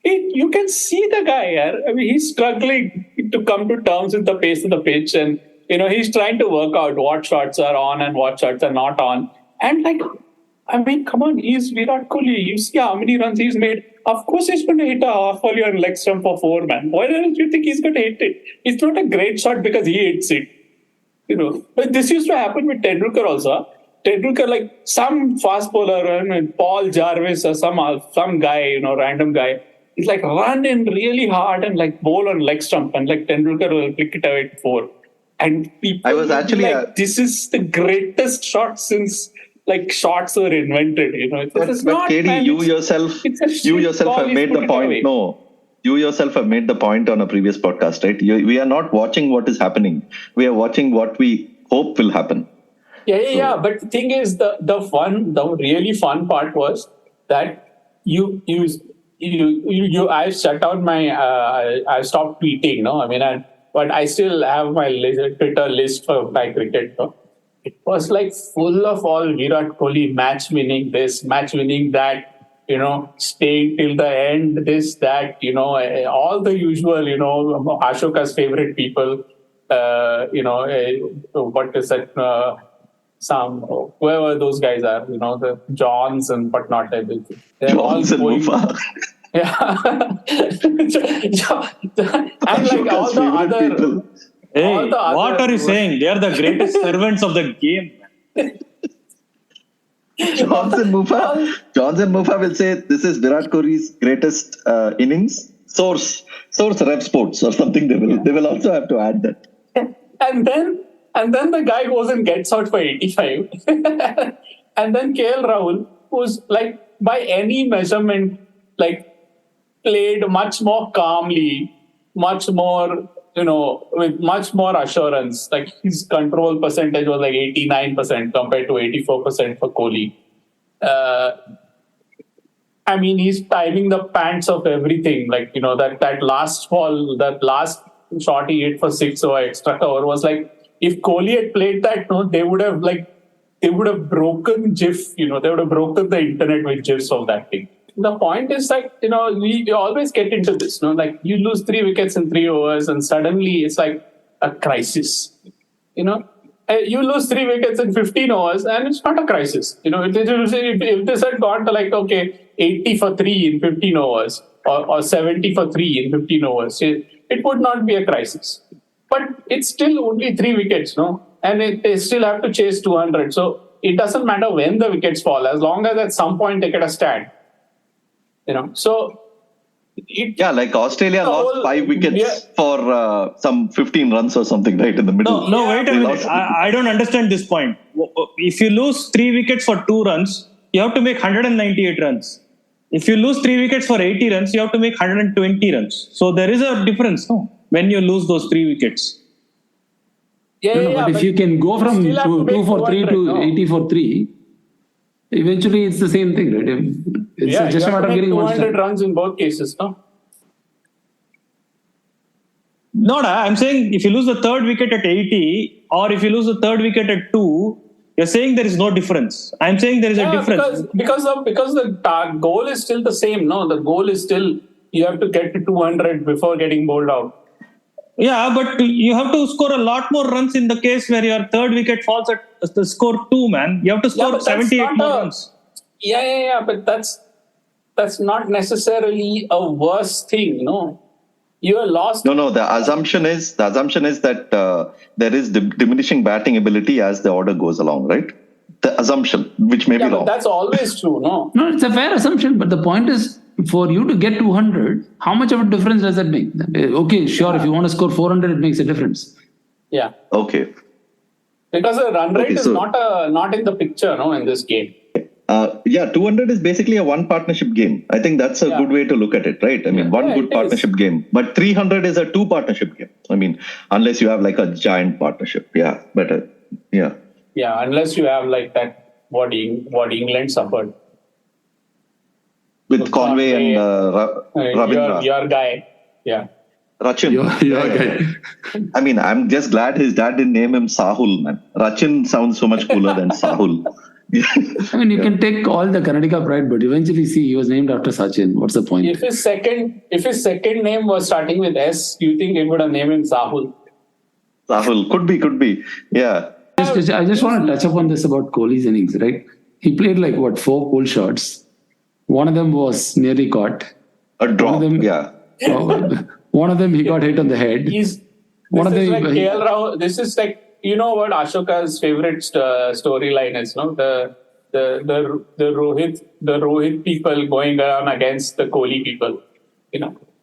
you can see the guy here. I mean, he's struggling to come to terms with the pace of the pitch, and he's trying to work out what shots are on and what shots are not on. And come on, he's Virat Kohli. You see how many runs he's made. Of course, he's going to hit a half volley on leg stump for 4, man. Why don't you think he's going to hit it? It's not a great shot because he hits it. But this used to happen with Tendulkar also. Tendulkar, some fast bowler, Paul Jarvis or some guy, random guy, he's run in really hard and bowl on leg stump, and Tendulkar will flick it away to 4. And people I was actually this is the greatest shot since shots were invented. But KD, man, you yourself have made the point. No, you yourself have made the point on a previous podcast, right? We are not watching what is happening. We are watching what we hope will happen. Yeah. But the thing is, the really fun part was that I shut down my, I stopped tweeting. But I still have my Twitter list for my cricket. No? It was full of all Virat Kohli match winning this, match winning that. Staying till the end, this, that. All the usual. Ashoka's favorite people. What is that? Some whoever those guys are, the Johns and but not everything. They're Johns all and going. Yeah, and all the other. People. Hey, what are you saying? They are the greatest servants of the game. Johns and Mufa will say this is Virat Kohli's greatest innings. Source Rev Sports or something. They will also have to add that. And then the guy goes and gets out for 85. And then Kohli-Rahul, who's by any measurement, played much more calmly, much more, with much more assurance. His control percentage was 89% compared to 84% for Kohli. He's timing the pants of everything. That last ball, that last shot he hit for 6 over extra cover was if Kohli had played that, they would have broken GIF, they would have broken the internet with GIFs of that thing. The point is we always get into this, you lose 3 wickets in 3 overs and suddenly it's a crisis, you lose 3 wickets in 15 overs and it's not a crisis, if this had gone to 80 for 3 in 15 overs or 70 for 3 in 15 overs, it would not be a crisis. But it's still only 3 wickets, and they still have to chase 200. So it doesn't matter when the wickets fall, as long as at some point they get a stand. So Australia lost 5 wickets for some 15 runs or something, right in the middle. No, wait a minute. I don't understand this point. If you lose 3 wickets for 2 runs, you have to make 198 runs. If you lose 3 wickets for 80 runs, you have to make 120 runs. So there is a difference, when you lose those 3 wickets. But if you can go from 2 for 3 to 80 for 3, eventually it's the same thing, right? It's just a matter of getting 200 runs in both cases, No, I'm saying if you lose the 3rd wicket at 80 or if you lose the 3rd wicket at 2, you're saying there is no difference. I'm saying there is a difference. Because the goal is still the same, The goal is still you have to get to 200 before getting bowled out. Yeah, but you have to score a lot more runs in the case where your 3rd wicket falls at the score 2, man. You have to score 78 more runs. Yeah, but that's not necessarily a worse thing, You are lost. No. The assumption is that there is diminishing batting ability as the order goes along, right? The assumption, which may be wrong. But that's always true, No, it's a fair assumption. But the point is, for you to get 200, how much of a difference does that make? Okay, sure. If you want to score 400, it makes a difference. Yeah. Okay. Because the run rate is not in the picture, in this game. 200 is basically a one partnership game. I think that's a good way to look at it, right? One good partnership game. But 300 is a 2 partnership game. Unless you have a giant partnership. Yeah, better. Yeah. Yeah, unless you have that what England suffered. With Conway and Ravindra. Your guy. Yeah. Rachin. Your guy. I'm just glad his dad didn't name him Sahul, man. Rachin sounds so much cooler than Sahul. You can take all the Karnataka pride, but eventually he was named after Sachin. What's the point? If his second name was starting with S, do you think he would have named him Sahul? Sahul. Could be. Yeah. I just want to touch upon this about Kohli's innings, right? He played 4 pull shots. One of them was nearly caught. A drop, One of them he got hit on the head. This is what Ashoka's favorite storyline is, the Rohit people going around against the Kohli people,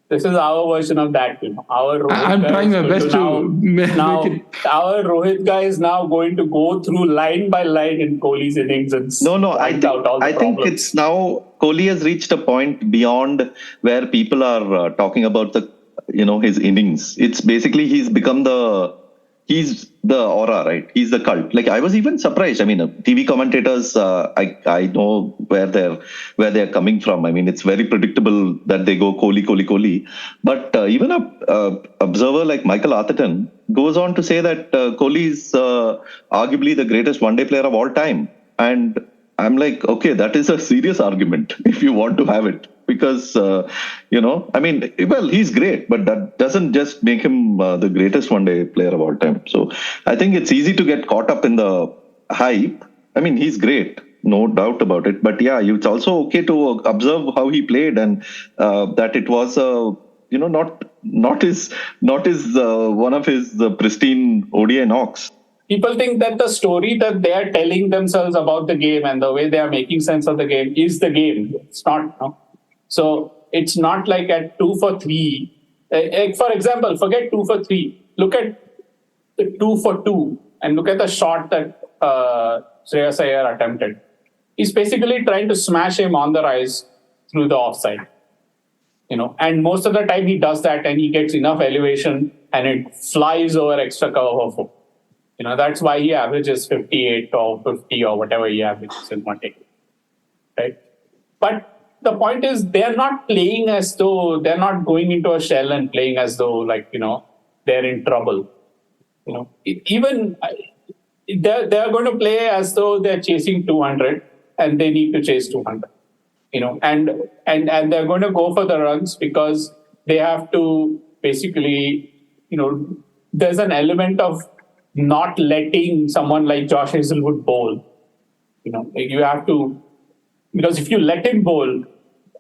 This is our version of that. Our Rohit I'm trying my best to make it. Our Rohit guy is now going to go through line by line in Kohli's innings and I think it's now Kohli has reached a point beyond where people are talking about his innings. It's basically he's the aura, right? He's the cult. Like, I was even surprised. I mean, TV commentators, I know where they're coming from. I mean, it's very predictable that they go Kohli. But even a observer like Michael Atherton goes on to say that Kohli is arguably the greatest one-day player of all time. And I'm like, okay, that is a serious argument if you want to have it. Because, I mean, well, he's great, but that doesn't just make him the greatest one-day player of all time. So I think it's easy to get caught up in the hype. I mean, he's great, no doubt about it. But yeah, it's also okay to observe how he played and that it was, not his one of his pristine ODI knocks. People think that the story that they are telling themselves about the game and the way they are making sense of the game is the game. It's not, no? So it's not like at 2 for 3. For example, forget 2 for 3. Look at the 2 for 2 and look at the shot that Shreyas Iyer attempted. He's basically trying to smash him on the rise through the offside. And most of the time he does that and he gets enough elevation and it flies over extra cover 4. That's why he averages 58 or 50 or whatever he averages in one day. Right? But the point is, they're not playing as though they're not going into a shell and playing as though, they're in trouble. Even they're going to play as though they're chasing 200 and they need to chase 200. And they're going to go for the runs because they have to basically, there's an element of not letting someone like Josh Hazelwood bowl. You have to, because if you let him bowl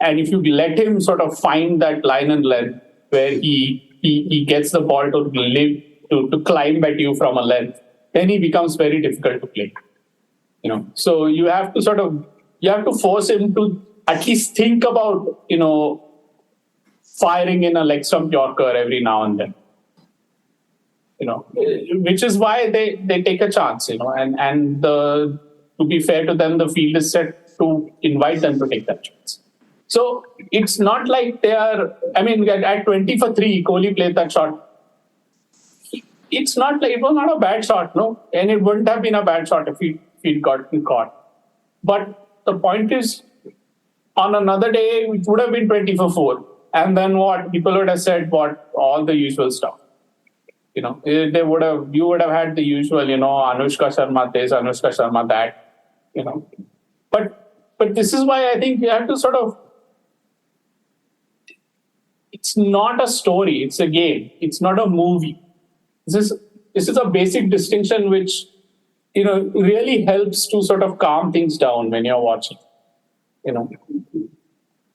and if you let him sort of find that line and length where he gets the ball to climb at you from a length, then he becomes very difficult to play. So you have to force him to at least think about, firing in a leg stump Yorker every now and then. Which is why they take a chance, and to be fair to them, the field is set to invite them to take that chance. So it's not like they are, at 20 for 3, Kohli played that shot. It's not like, it was not a bad shot, no? And it wouldn't have been a bad shot if he'd gotten caught. But the point is, on another day, it would have been 20 for 4. And then what? People would have said, all the usual stuff. You would have had the usual, Anushka Sharma this, Anushka Sharma that, But this is why I think you have to sort of, it's not a story, it's a game. It's not a movie. This is a basic distinction which, really helps to sort of calm things down when you're watching.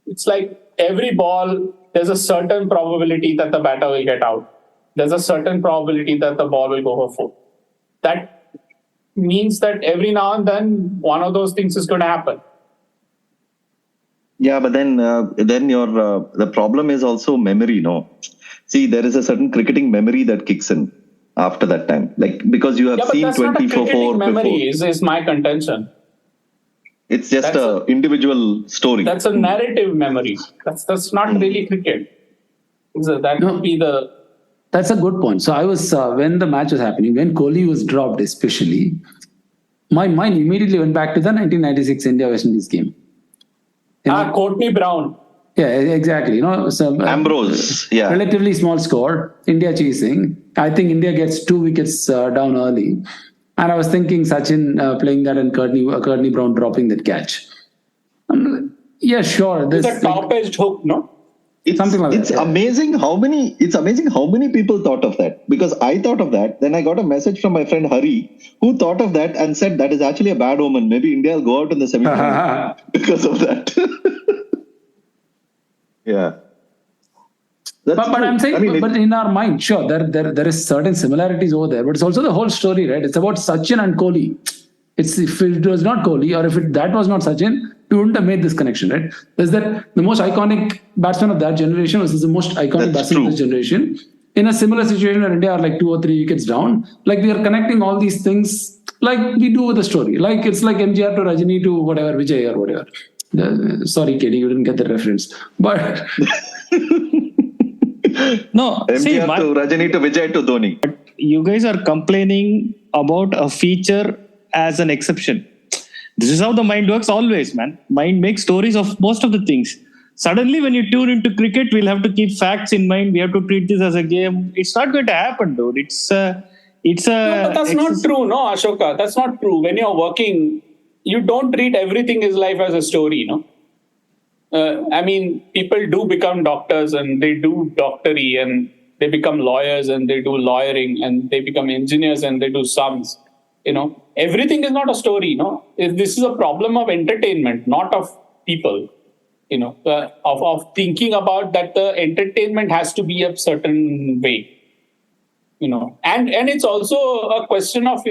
It's like every ball, there's a certain probability that the batter will get out. There's a certain probability that the ball will go for 4. That means that every now and then, one of those things is going to happen. Yeah, but then the problem is also memory, no? See, there is a certain cricketing memory that kicks in after that time. Like, because you have seen 24 memory is my contention. It's just an individual story. That's a narrative memory. That's not really cricket. Would be the... That's a good point. So I was, when the match was happening, when Kohli was dropped especially, my mind immediately went back to the 1996 India-West Indies game. Courtney Brown. Yeah, exactly. Ambrose, yeah. Relatively small score, India chasing. I think India gets 2 wickets down early. And I was thinking Sachin playing that and Courtney Brown dropping that catch. Yeah, sure. It's a top-edged hook, no? Something like it's that. Amazing how many people thought of that, because I thought of that. Then I got a message from my friend Hari, who thought of that and said that is actually a bad omen. Maybe India will go out in the semi-final because of that. Yeah. But I'm saying, but in our mind, sure, there is certain similarities over there, but it's also the whole story, right? It's about Sachin and Kohli. if it was not Kohli or if that was not Sachin, we wouldn't have made this connection, right? There's that the most iconic batsman of that generation versus the most iconic batsman of this generation. In a similar situation where India are like 2 or 3 wickets down, like we are connecting all these things like we do with the story. Like it's like MGR to Rajini to whatever, Vijay or whatever. Sorry, Katie, you didn't get the reference. But no, MGR to Rajini to Vijay to Dhoni. But you guys are complaining about a feature as an exception. This is how the mind works always, man. Mind makes stories of most of the things. Suddenly, when you tune into cricket, we'll have to keep facts in mind. We have to treat this as a game. It's not going to happen, dude. It's a. No, but that's not true, no, Ashoka. That's not true. When you're working, you don't treat everything in life as a story, no. I mean, people do become doctors and they do doctory and they become lawyers and they do lawyering and they become engineers and they do sums. Everything is not a story, no. This is a problem of entertainment, not of people. Of thinking about that the entertainment has to be a certain way, and it's also a question of,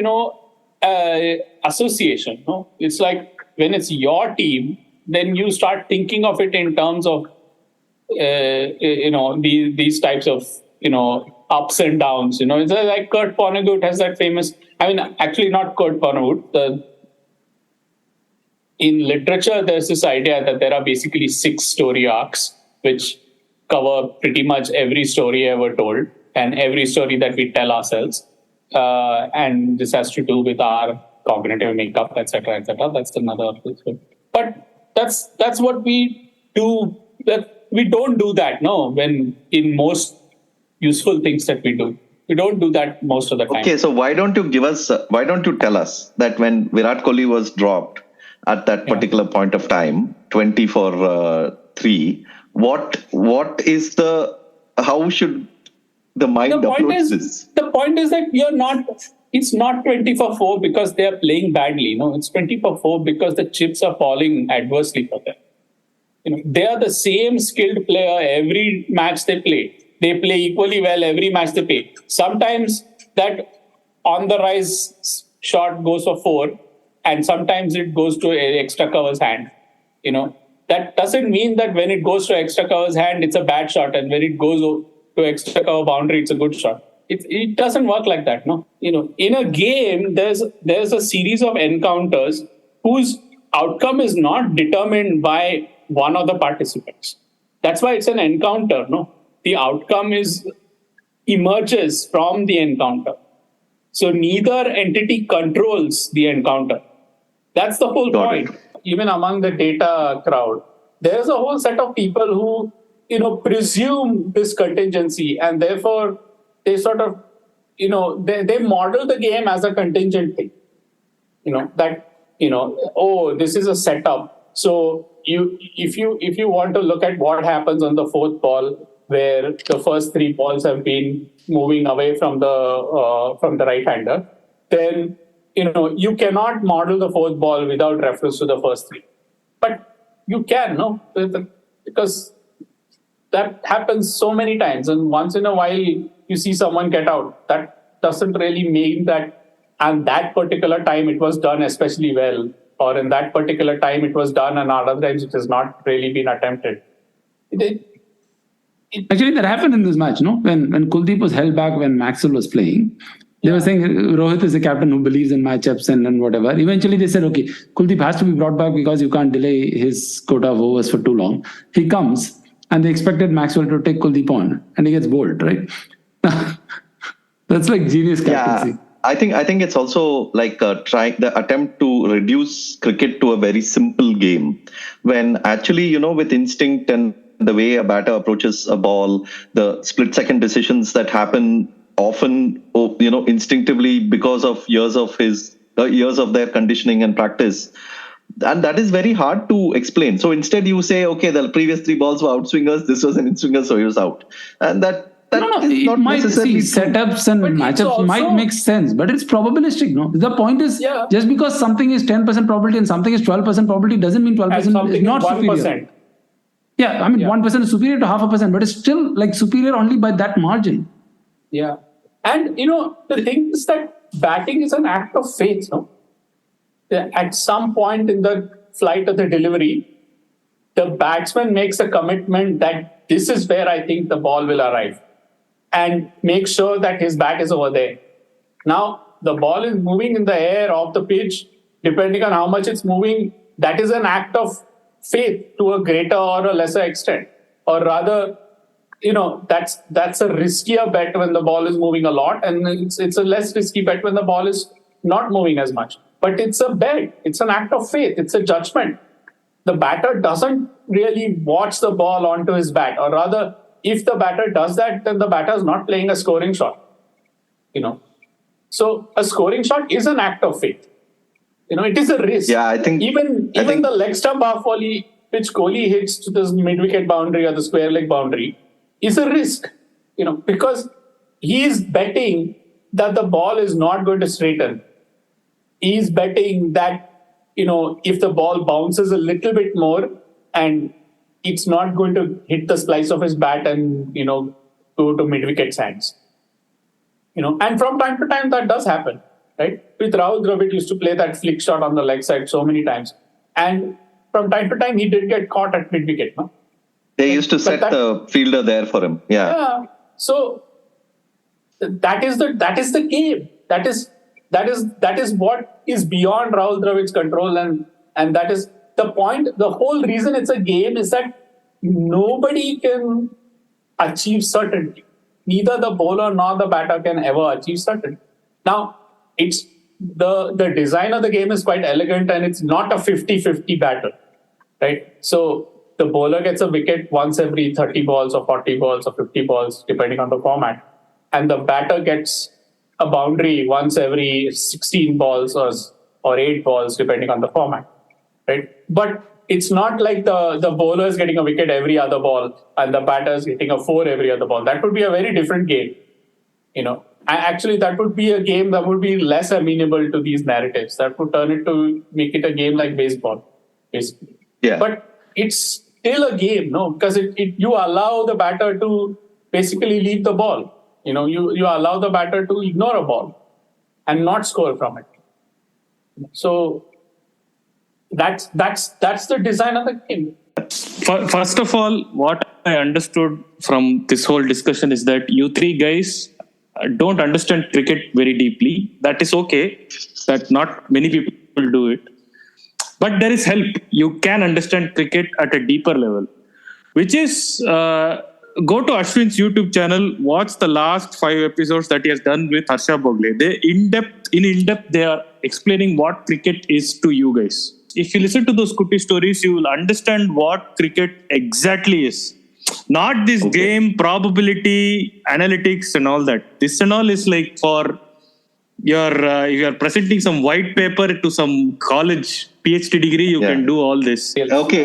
association, no? It's like when it's your team, then you start thinking of it in terms of, these types of, ups and downs, It's like Kurt Vonnegut has that famous, actually not Kurt Vonnegut, in literature, there's this idea that there are basically 6 story arcs, which cover pretty much every story ever told and every story that we tell ourselves. And this has to do with our cognitive makeup, etc., etc. That's another thing. But that's what we do. That we don't do that, no, when in most useful things that we do. We don't do that most of the time. Okay, so why don't you tell us that when Virat Kohli was dropped, at that particular point of time, 20 for 3, how should the mind approach this? The point is that it's not 20 for 4 because they are playing badly. No, it's 20 for 4 because the chips are falling adversely for them. They are the same skilled player every match they play. They play equally well every match they play. Sometimes that on the rise shot goes for 4. And sometimes it goes to extra cover's hand. That doesn't mean that when it goes to extra cover's hand, it's a bad shot. And when it goes to extra cover boundary, it's a good shot. It doesn't work like that, no. In a game, there's a series of encounters whose outcome is not determined by one of the participants. That's why it's an encounter, no. The outcome emerges from the encounter. So neither entity controls the encounter. That's the whole point. Even among the data crowd, there's a whole set of people who, presume this contingency, and therefore they sort of, they model the game as a contingent thing. This is a setup. So if you want to look at what happens on the 4th ball, where the first 3 balls have been moving away from the right-hander, then you cannot model the 4th ball without reference to the first 3. But you can, no? Because that happens so many times. And once in a while, you see someone get out. That doesn't really mean that and that particular time it was done especially well. Or in that particular time it was done and other times it has not really been attempted. Actually, that happened in this match, no? When Kuldeep was held back when Maxwell was playing, they were saying Rohit is a captain who believes in matchups and whatever. Eventually, they said, okay, Kuldeep has to be brought back because you can't delay his quota of overs for too long. He comes, and they expected Maxwell to take Kuldeep on, and he gets bowled, right? That's like genius captaincy. Yeah. I think it's also like the attempt to reduce cricket to a very simple game, when actually, with instinct and the way a batter approaches a ball, the split-second decisions that happen often, instinctively because of years of their conditioning and practice. And that is very hard to explain. So instead you say, okay, the previous 3 balls were outswingers, this was an in-swinger, so he was out. And that is not necessarily setups and matchups might make sense, but it's probabilistic, no? The point is, just because something is 10% probability and something is 12% probability doesn't mean 12% is not 1%. Superior. Yeah, 1% is superior to 0.5%, but it's still like superior only by that margin. Yeah. And, the thing is that batting is an act of faith, no? at some point in the flight of the delivery, the batsman makes a commitment that this is where I think the ball will arrive, and make sure that his bat is over there. Now, the ball is moving in the air off the pitch, depending on how much it's moving. That is an act of faith to a greater or a lesser extent. Or rather, that's a riskier bet when the ball is moving a lot, and it's a less risky bet when the ball is not moving as much. But it's a bet. It's an act of faith. It's a judgment. The batter doesn't really watch the ball onto his bat, or rather, if the batter does that, then the batter is not playing a scoring shot. So a scoring shot is an act of faith. It is a risk. Yeah, I think even the leg stump half volley which Kohli hits to the mid-wicket boundary or the square leg boundary is a risk. Because he is betting that the ball is not going to straighten. He is betting that if the ball bounces a little bit more and it's not going to hit the slice of his bat and go to mid-wicket's hands. And from time to time that does happen. Right? With Rahul Dravid used to play that flick shot on the leg side so many times. And from time to time, he did get caught at mid-wicket. No? They used to set the fielder there for him. Yeah. So that is the game. That is what is beyond Rahul Dravid's control. And that is the point. The whole reason it's a game is that nobody can achieve certainty. Neither the bowler nor the batter can ever achieve certainty. Now, it's the design of the game is quite elegant, and it's not a 50-50 battle, right? So the bowler gets a wicket once every 30 balls or 40 balls or 50 balls, depending on the format. And the batter gets a boundary once every 16 balls or 8 balls, depending on the format, right? But it's not like the bowler is getting a wicket every other ball and the batter is getting a 4 every other ball. That would be a very different game, Actually, that would be a game that would be less amenable to these narratives. That would make it a game like baseball, basically. Yeah. But it's still a game, because you allow the batter to basically leave the ball. You allow the batter to ignore a ball and not score from it. So that's the design of the game. First of all, what I understood from this whole discussion is that you three guys don't understand cricket very deeply. That is okay. That not many people do it. But there is help. You can understand cricket at a deeper level, which is go to Ashwin's YouTube channel, watch the last 5 episodes that he has done with Harsha Bogle. In depth, they are explaining what cricket is to you guys. If you listen to those Kutti stories, you will understand what cricket exactly is. Not this game, probability, analytics and all that. This and all is like for if you're presenting some white paper to some college PhD degree, you can do all this. Okay.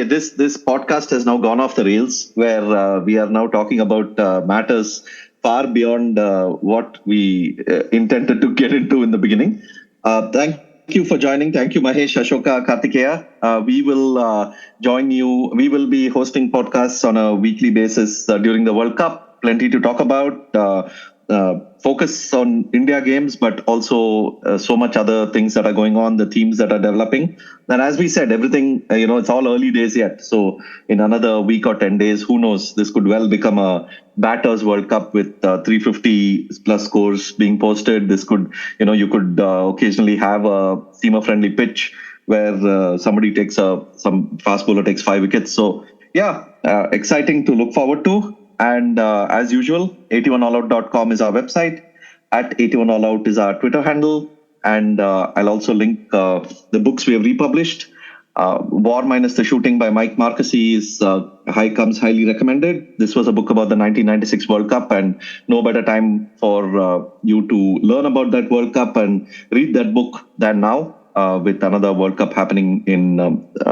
This podcast has now gone off the rails, where we are now talking about matters far beyond what we intended to get into in the beginning. Thank you for joining. Thank you, Mahesh, Ashoka, Kartikeya. We will join you. We will be hosting podcasts on a weekly basis during the World Cup. Plenty to talk about. Focus on India games, but also so much other things that are going on, the teams that are developing. And as we said, everything, it's all early days yet. So in another week or 10 days, who knows, this could well become a batters World Cup with 350 plus scores being posted. This could, you could occasionally have a seamer friendly pitch where somebody takes some fast bowler takes 5 wickets. So exciting to look forward to. And as usual, 81allout.com is our website. At 81allout is our Twitter handle. And I'll also link the books we have republished. War Minus the Shooting by Mike Marquesi is comes highly recommended. This was a book about the 1996 World Cup, and no better time for you to learn about that World Cup and read that book than now. With another World Cup happening in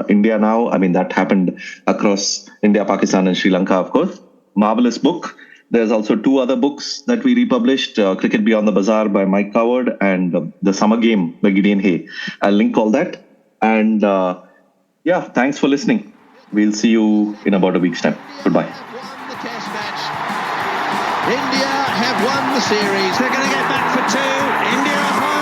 India now. I mean, that happened across India, Pakistan and Sri Lanka, of course. Marvelous book. There's also 2 other books that we republished, Cricket Beyond the Bazaar by Mike Coward and The Summer Game by Gideon Haigh. I'll link all that. And thanks for listening. We'll see you in about a week's time. Goodbye. India have won the series. They're going to get back for 2. India